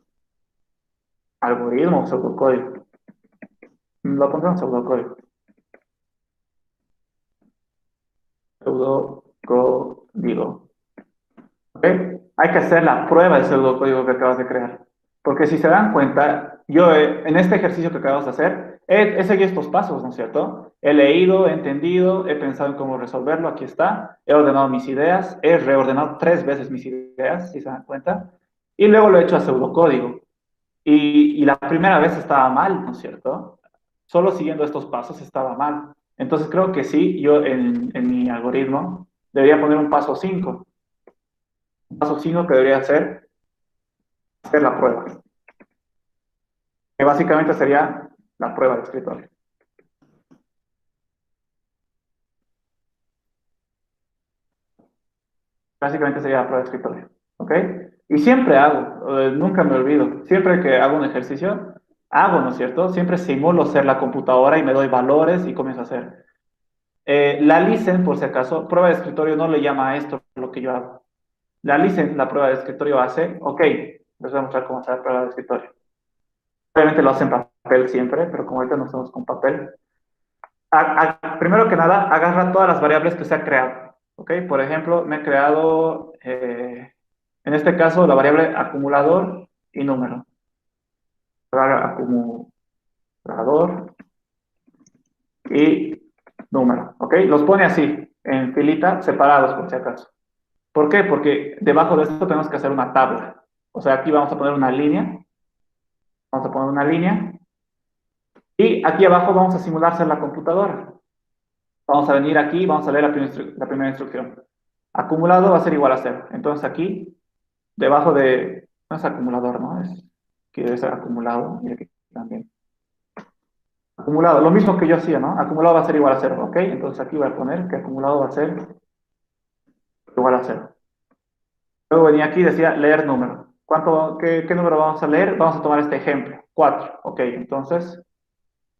[SPEAKER 1] algoritmo, pseudocódigo. Lo pondré en pseudocódigo. Pseudocódigo. ¿Ok? Hay que hacer la prueba del pseudocódigo que acabas de crear. Porque si se dan cuenta, yo en este ejercicio que acabamos de hacer, he seguido estos pasos, ¿no es cierto? He leído, he entendido, he pensado en cómo resolverlo, aquí está. He ordenado mis ideas, he reordenado 3 veces mis ideas, si se dan cuenta. Y luego lo he hecho a pseudocódigo. Y la primera vez estaba mal, ¿no es cierto? Solo siguiendo estos pasos estaba mal. Entonces creo que sí, yo en mi algoritmo debería poner un paso 5. Paso 5 que debería hacer la prueba, que básicamente sería la prueba de escritorio. Básicamente sería la prueba de escritorio, ¿ok? Y siempre hago, nunca me olvido, siempre que hago un ejercicio, hago, ¿no es cierto? Siempre simulo ser la computadora y me doy valores y comienzo a hacer. La listen, por si acaso, prueba de escritorio no le llama a esto lo que yo hago. La listen, la prueba de escritorio hace, ok, les voy a mostrar cómo hacer la prueba de escritorio. Obviamente lo hacen en papel siempre, pero como ahorita no estamos con papel, primero que nada, agarra todas las variables que se ha creado. ¿Ok? Por ejemplo, me he creado, en este caso, la variable acumulador y número. Agarra acumulador y número. ¿Ok? Los pone así, en filita, separados por si acaso. ¿Por qué? Porque debajo de esto tenemos que hacer una tabla. O sea, aquí vamos a poner una línea. Vamos a poner una línea. Y aquí abajo vamos a simularse en la computadora. Vamos a venir aquí, vamos a leer la primera instrucción. Acumulado va a ser igual a cero. Entonces aquí, debajo de... No es acumulador, ¿no? Aquí debe ser acumulado. Y aquí también. Acumulado, lo mismo que yo hacía, ¿no? Acumulado va a ser igual a cero, ¿ok? Entonces aquí voy a poner que acumulado va a ser igual a cero. Luego venía aquí y decía leer número. ¿Qué número vamos a leer? Vamos a tomar este ejemplo. 4. Ok, entonces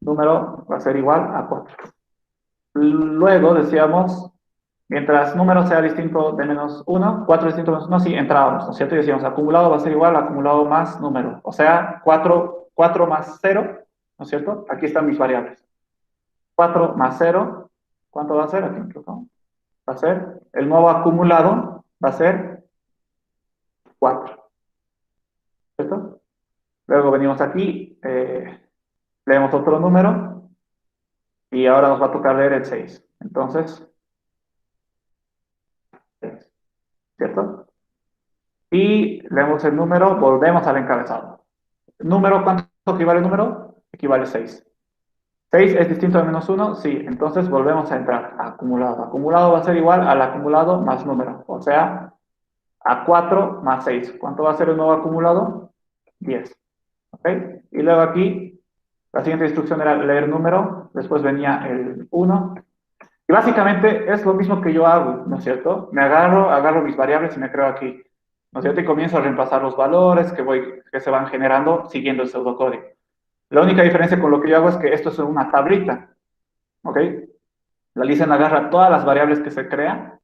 [SPEAKER 1] número va a ser igual a 4. Luego decíamos, mientras número sea distinto de menos 1, 4 distinto de menos 1, sí, entrábamos, ¿no es cierto? Y decíamos, acumulado va a ser igual a acumulado más número. O sea, 4 más 0, ¿no es cierto? Aquí están mis variables. 4 más 0, ¿cuánto va a ser? Aquí incluso. Va a ser, el nuevo acumulado va a ser 4, ¿cierto? Luego venimos aquí, leemos otro número y ahora nos va a tocar leer el 6. Entonces, 6, ¿cierto? Y leemos el número, volvemos al encabezado. ¿Número cuánto equivale el número? Equivale a 6. 6 es distinto de menos 1, sí. Entonces volvemos a entrar a acumulado. Acumulado va a ser igual al acumulado más número. O sea, a 4 más 6. ¿Cuánto va a ser el nuevo acumulado? 10. ¿Ok? Y luego aquí, la siguiente instrucción era leer número. Después venía el 1. Y básicamente es lo mismo que yo hago, ¿no es cierto? Me agarro mis variables y me creo aquí, ¿no es cierto? Y comienzo a reemplazar los valores que se van generando siguiendo el pseudocódigo. La única diferencia con lo que yo hago es que esto es una tablita, ¿ok? La Listen agarra todas las variables que se crea,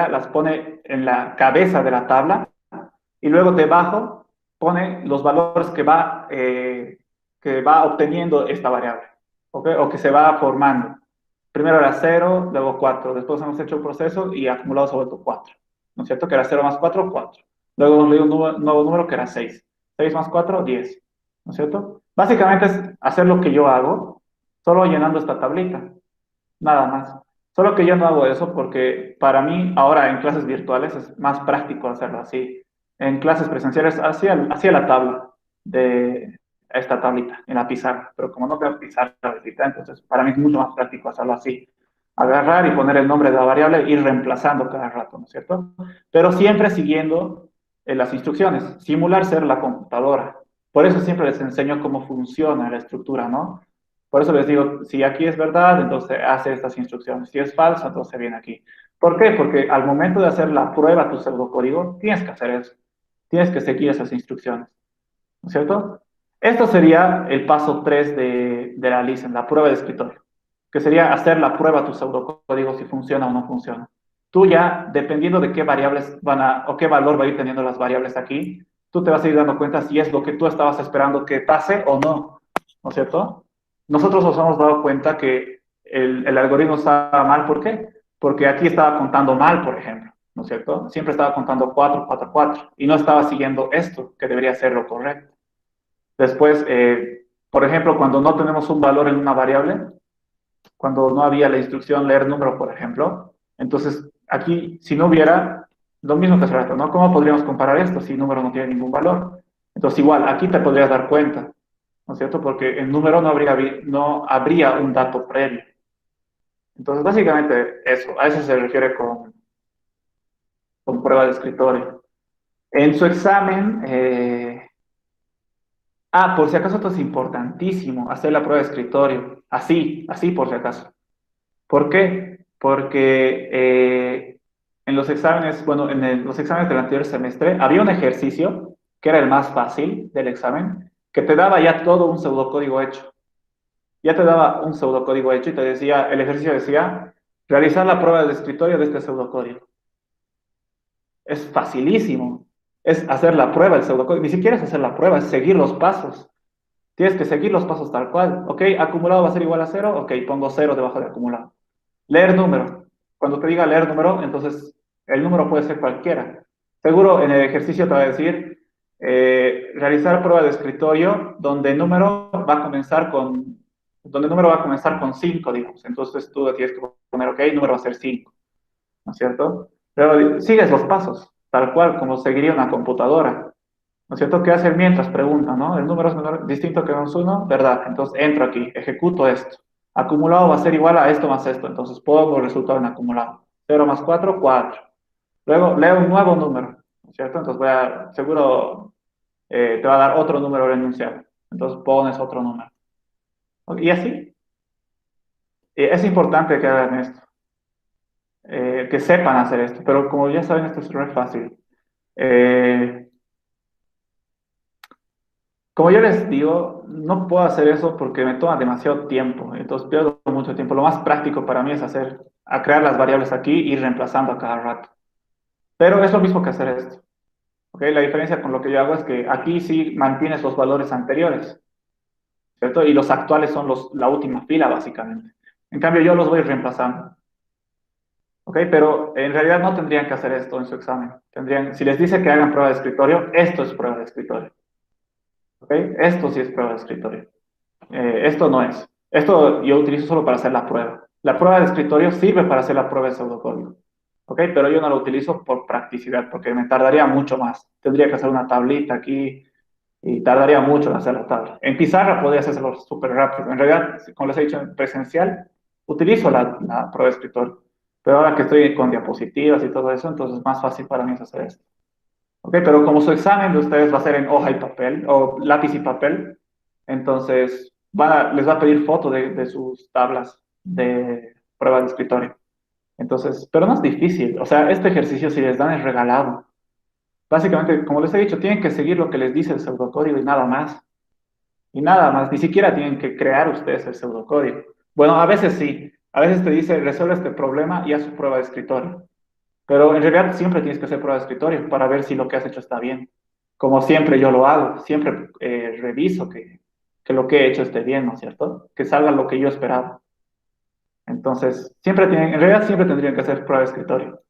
[SPEAKER 1] las pone en la cabeza de la tabla y luego debajo pone los valores que va obteniendo esta variable, ¿ok? O que se va formando. Primero era 0, luego 4. Después hemos hecho el proceso y acumulado se ha vuelto 4. ¿No es cierto? Que era 0 más 4, 4. Luego hemos leído un nuevo número que era 6. 6 más 4, 10. ¿No es cierto? Básicamente es hacer lo que yo hago, solo llenando esta tablita. Nada más. Solo que yo no hago eso porque para mí ahora en clases virtuales es más práctico hacerlo así. En clases presenciales hacía la tabla de esta tablita en la pizarra, pero como no tengo pizarra, entonces para mí es mucho más práctico hacerlo así. Agarrar y poner el nombre de la variable e ir reemplazando cada rato, ¿no es cierto? Pero siempre siguiendo las instrucciones, simular ser la computadora. Por eso siempre les enseño cómo funciona la estructura, ¿no? Por eso les digo, si aquí es verdad, entonces hace estas instrucciones. Si es falso, entonces viene aquí. ¿Por qué? Porque al momento de hacer la prueba tu pseudocódigo, tienes que hacer eso. Tienes que seguir esas instrucciones. ¿No es cierto? Esto sería el paso 3 de la listen, la prueba de escritorio, que sería hacer la prueba tu pseudocódigo si funciona o no funciona. Tú ya, dependiendo de qué variables o qué valor va a ir teniendo las variables aquí, tú te vas a ir dando cuenta si es lo que tú estabas esperando que pase o no. ¿No es cierto? Nosotros nos hemos dado cuenta que el algoritmo estaba mal. ¿Por qué? Porque aquí estaba contando mal, por ejemplo, ¿no es cierto? Siempre estaba contando 4, 4, 4 y no estaba siguiendo esto, que debería ser lo correcto. Después, por ejemplo, cuando no tenemos un valor en una variable, cuando no había la instrucción leer número, por ejemplo, entonces aquí, si no hubiera, lo mismo que hace rato, ¿no? ¿Cómo podríamos comparar esto si el número no tiene ningún valor? Entonces, igual, aquí te podrías dar cuenta, ¿no es cierto? Porque el número no habría un dato previo. Entonces, básicamente eso, a eso se refiere con prueba de escritorio. En su examen, por si acaso esto es importantísimo, hacer la prueba de escritorio, así por si acaso. ¿Por qué? Porque en los exámenes, bueno, los exámenes del anterior semestre, había un ejercicio que era el más fácil del examen, que te daba ya todo un pseudocódigo hecho. ya te daba un pseudocódigo hecho y te decía, el ejercicio decía, realizar la prueba de escritorio de este pseudocódigo. Es facilísimo. Es hacer la prueba del pseudocódigo. Ni siquiera es hacer la prueba, es seguir los pasos. Tienes que seguir los pasos tal cual. Ok, acumulado va a ser igual a cero. Ok, pongo cero debajo de acumulado. Leer número. Cuando te diga leer número, entonces el número puede ser cualquiera. Seguro en el ejercicio te va a decir realizar prueba de escritorio donde el número va a comenzar con 5, digamos. Entonces tú tienes que poner, ok, el número va a ser 5, ¿no es cierto? Pero sigues los pasos, tal cual como seguiría una computadora. ¿No es cierto? ¿Qué hacer mientras? Pregunta, ¿no? El número es distinto que menos uno, ¿verdad? Entonces entro aquí, ejecuto esto. Acumulado va a ser igual a esto más esto, entonces pongo el resultado en acumulado. 0 más 4, 4. Luego leo un nuevo número, ¿no es cierto? Entonces seguro te va a dar otro número al enunciado. Entonces pones otro número. Y así. Es importante que hagan esto, que sepan hacer esto, pero como ya saben, esto es re fácil. Eh, Como yo les digo, no puedo hacer eso porque me toma demasiado tiempo, entonces pierdo mucho tiempo. Lo más práctico para mí es crear las variables aquí y ir reemplazando a cada rato. Pero es lo mismo que hacer esto, ¿ok? La diferencia con lo que yo hago es que aquí sí mantienes los valores anteriores, ¿cierto? Y los actuales son la última fila, básicamente. En cambio, yo los voy reemplazando, ¿ok? Pero en realidad no tendrían que hacer esto en su examen. Si les dice que hagan prueba de escritorio, esto es prueba de escritorio, ¿ok? Esto sí es prueba de escritorio. Esto no es. Esto yo utilizo solo para hacer la prueba. La prueba de escritorio sirve para hacer la prueba de pseudocódigo. ¿Ok? Pero yo no lo utilizo por practicidad, porque me tardaría mucho más. Tendría que hacer una tablita aquí y tardaría mucho en hacer la tabla. En pizarra podría hacerlo súper rápido. En realidad, como les he dicho en presencial, utilizo la prueba de escritorio. Pero ahora que estoy con diapositivas y todo eso, entonces es más fácil para mí es hacer esto. ¿Ok? Pero como su examen de ustedes va a ser en hoja y papel, o lápiz y papel, entonces les va a pedir foto de sus tablas de prueba de escritorio. Entonces, pero no es difícil. O sea, este ejercicio si les dan es regalado. Básicamente, como les he dicho, tienen que seguir lo que les dice el pseudocódigo y nada más. Y nada más, ni siquiera tienen que crear ustedes el pseudocódigo. Bueno, a veces sí. A veces te dice, resuelve este problema y haz su prueba de escritorio. Pero en realidad siempre tienes que hacer prueba de escritorio para ver si lo que has hecho está bien. Como siempre yo lo hago, siempre reviso que lo que he hecho esté bien, ¿no es cierto? Que salga lo que yo esperaba. Entonces, en realidad siempre tendrían que hacer prueba de escritorio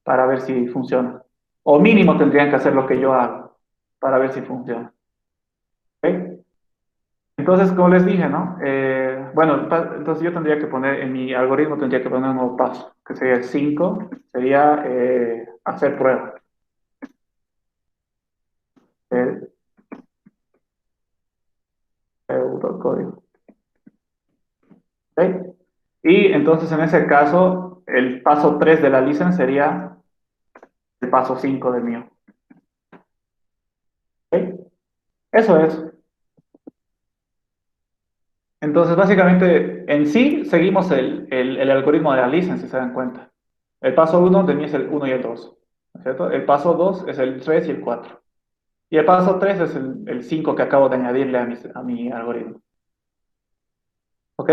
[SPEAKER 1] para ver si funciona. O mínimo tendrían que hacer lo que yo hago para ver si funciona. ¿Ok? Entonces, como les dije, ¿no? Bueno, entonces yo tendría que poner, en mi algoritmo tendría que poner un nuevo paso, que sería el 5, sería hacer prueba. El pseudocódigo. ¿Ok? Y entonces en ese caso, el paso 3 de la licencia sería el paso 5 del mío. ¿Ok? Eso es. Entonces, básicamente, en sí, seguimos el algoritmo de la licencia, si se dan cuenta. El paso 1 de mí es el 1 y el 2, ¿no es cierto? El paso 2 es el 3 y el 4. Y el paso 3 es el 5 que acabo de añadirle a mi algoritmo. ¿Ok?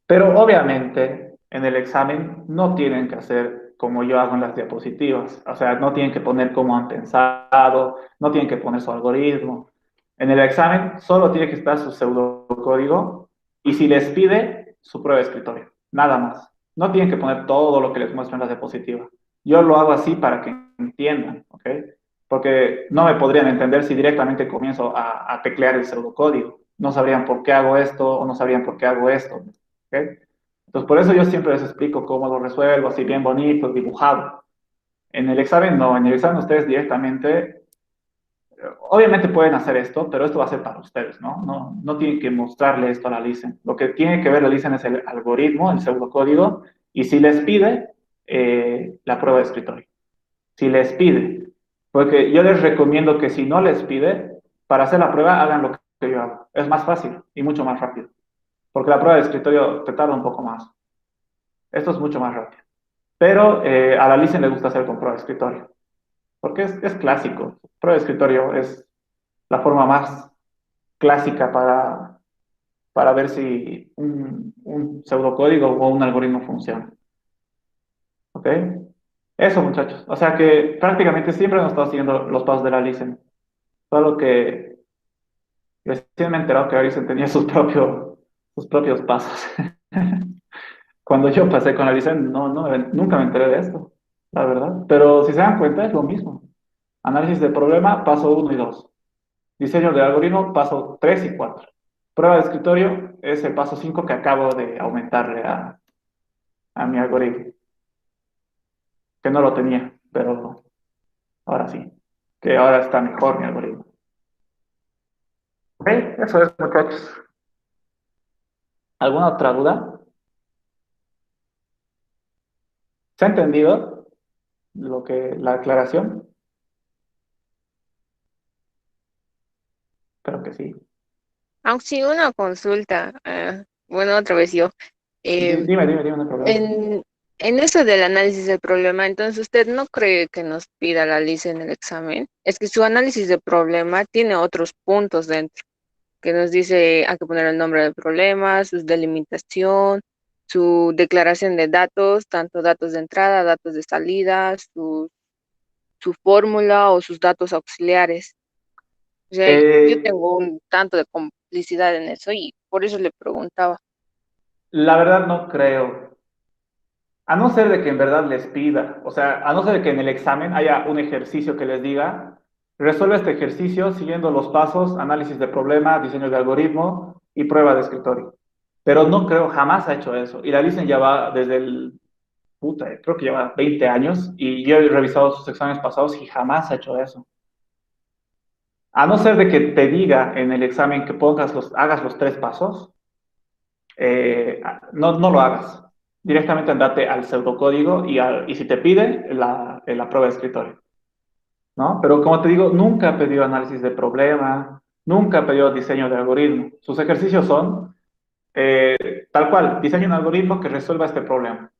[SPEAKER 1] Pero obviamente en el examen no tienen que hacer como yo hago en las diapositivas. O sea, no tienen que poner cómo han pensado, no tienen que poner su algoritmo. En el examen solo tiene que estar su pseudocódigo y si les pide su prueba de escritorio. Nada más. No tienen que poner todo lo que les muestro en la diapositiva. Yo lo hago así para que entiendan, ¿ok? Porque no me podrían entender si directamente comienzo a teclear el pseudocódigo. No sabrían por qué hago esto o no sabrían por qué hago esto. ¿Ok? Entonces, por eso yo siempre les explico cómo lo resuelvo, así bien bonito, dibujado. En el examen no, en el examen ustedes directamente, obviamente pueden hacer esto, pero esto va a ser para ustedes, ¿no? No tienen que mostrarle esto a la LICEN. Lo que tiene que ver la LICEN es el algoritmo, el pseudocódigo, y si les pide, la prueba de escritorio. Si les pide. Porque yo les recomiendo que si no les pide, para hacer la prueba hagan lo que yo hago. Es más fácil y mucho más rápido. Porque la prueba de escritorio te tarda un poco más. Esto es mucho más rápido. Pero a la Licen le gusta hacer con prueba de escritorio. Porque es clásico. Prueba de escritorio es la forma más clásica para ver si un pseudocódigo o un algoritmo funciona. ¿Ok? Eso, muchachos. O sea que prácticamente siempre hemos estado siguiendo los pasos de la Listen. Solo que recién me he enterado que Arisen tenía sus propios pasos. Cuando yo pasé con la Listen, nunca me enteré de esto, la verdad. Pero si se dan cuenta, es lo mismo. Análisis de problema, paso uno y 2. Diseño de algoritmo, paso 3 y 4. Prueba de escritorio es el paso 5 que acabo de aumentarle a mi algoritmo, que no lo tenía, pero ahora sí, que ahora está mejor mi algoritmo. Ok, eso es, muchachos. ¿Alguna otra duda? ¿Se ha entendido la aclaración? Creo que sí.
[SPEAKER 2] Aunque sí, una consulta, bueno, otra vez yo. Eh,
[SPEAKER 1] Dime, no hay problema.
[SPEAKER 2] en eso del análisis del problema, entonces usted no cree que nos pida la lista en el examen. Es que su análisis de problema tiene otros puntos dentro, que nos dice hay que poner el nombre del problema, su delimitación, su declaración de datos, tanto datos de entrada, datos de salida, su fórmula o sus datos auxiliares. O sea, yo
[SPEAKER 1] Eh,
[SPEAKER 2] tengo un tanto de complicidad en eso y por eso le preguntaba.
[SPEAKER 1] la verdad no creo. A no ser de que en verdad les pida, o sea, a no ser de que en el examen haya un ejercicio que les diga, resuelve este ejercicio siguiendo los pasos, análisis de problema, diseño de algoritmo y prueba de escritorio. Pero no creo, jamás ha hecho eso. Y la dicen ya va desde creo que lleva 20 años y yo he revisado sus exámenes pasados y jamás ha hecho eso. A no ser de que te diga en el examen que hagas los tres pasos, no lo hagas. Directamente andate al pseudocódigo y si te pide, la prueba de escritorio, ¿no? Pero como te digo, nunca ha pedido análisis de problema, nunca ha pedido diseño de algoritmo. Sus ejercicios son tal cual, diseña un algoritmo que resuelva este problema.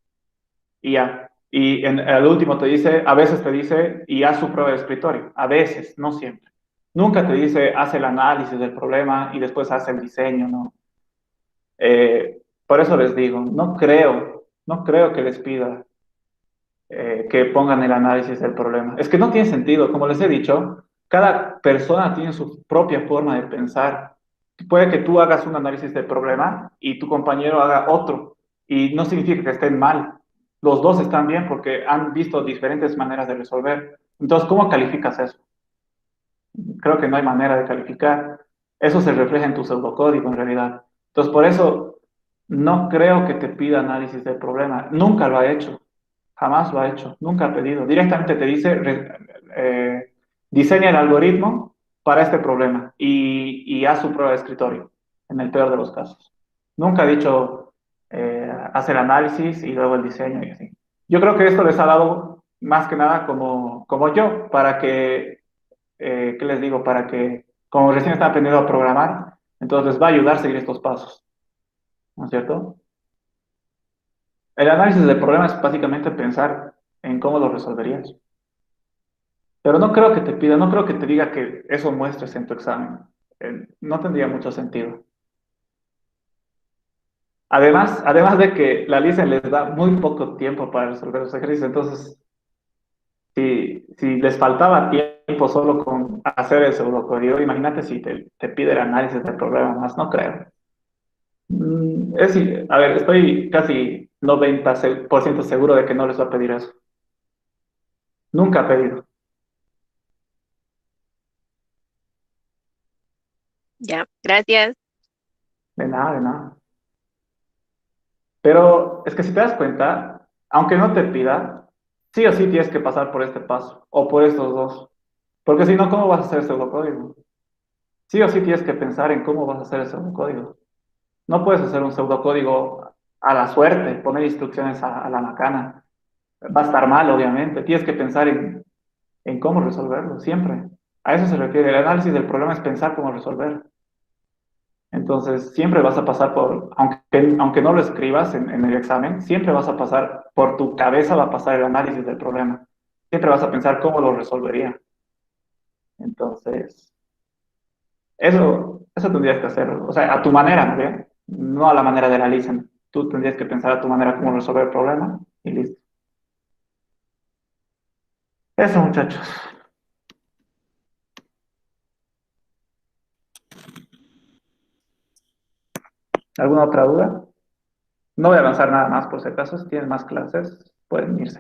[SPEAKER 1] Y ya. Y el último te dice, a veces te dice, y haz su prueba de escritorio. A veces, no siempre. Nunca te dice, haz el análisis del problema y después haz el diseño, ¿no? Por eso les digo, no creo que les pida que pongan el análisis del problema. Es que no tiene sentido, como les he dicho, cada persona tiene su propia forma de pensar. Puede que tú hagas un análisis del problema y tu compañero haga otro, y no significa que estén mal. Los dos están bien porque han visto diferentes maneras de resolver. Entonces, ¿cómo calificas eso? Creo que no hay manera de calificar. Eso se refleja en tu pseudocódigo en realidad. Entonces, por eso no creo que te pida análisis del problema. Nunca lo ha hecho. Jamás lo ha hecho. Nunca ha pedido. Directamente te dice, diseña el algoritmo para este problema y haz su prueba de escritorio, en el peor de los casos. Nunca ha dicho, haz el análisis y luego el diseño y así. Yo creo que esto les ha dado más que nada como yo, para que ¿qué les digo? Para que, como recién están aprendiendo a programar, entonces les va a ayudar a seguir estos pasos, ¿no es cierto? El análisis del problema es básicamente pensar en cómo lo resolverías. Pero no creo que te pida, no creo que te diga que eso muestres en tu examen. No tendría mucho sentido. Además de que la LICEN les da muy poco tiempo para resolver los ejercicios, entonces, si les faltaba tiempo solo con hacer el pseudocódigo, imagínate si te pide el análisis del problema más, no creo. A ver, estoy casi 90% seguro de que no les va a pedir eso. Nunca ha pedido.
[SPEAKER 2] Ya, gracias.
[SPEAKER 1] De nada, de nada. Pero es que si te das cuenta, aunque no te pida, sí o sí tienes que pasar por este paso o por estos dos. Porque si no, ¿cómo vas a hacer ese pseudocódigo? Sí o sí tienes que pensar en cómo vas a hacer ese pseudocódigo. No puedes hacer un pseudocódigo a la suerte, poner instrucciones a la macana. Va a estar mal, obviamente. Tienes que pensar en cómo resolverlo, siempre. A eso se refiere. El análisis del problema es pensar cómo resolver. Entonces, siempre vas a pasar aunque no lo escribas en el examen, siempre vas a pasar, por tu cabeza va a pasar el análisis del problema. Siempre vas a pensar cómo lo resolvería. Entonces, eso tendrías que hacerlo. O sea, a tu manera, ¿no? ¿Ve? no a la manera de la listen. Tú tendrías que pensar a tu manera cómo resolver el problema y listo. Eso, muchachos. ¿Alguna otra duda? No voy a avanzar nada más por si acaso. Si tienen más clases, pueden irse.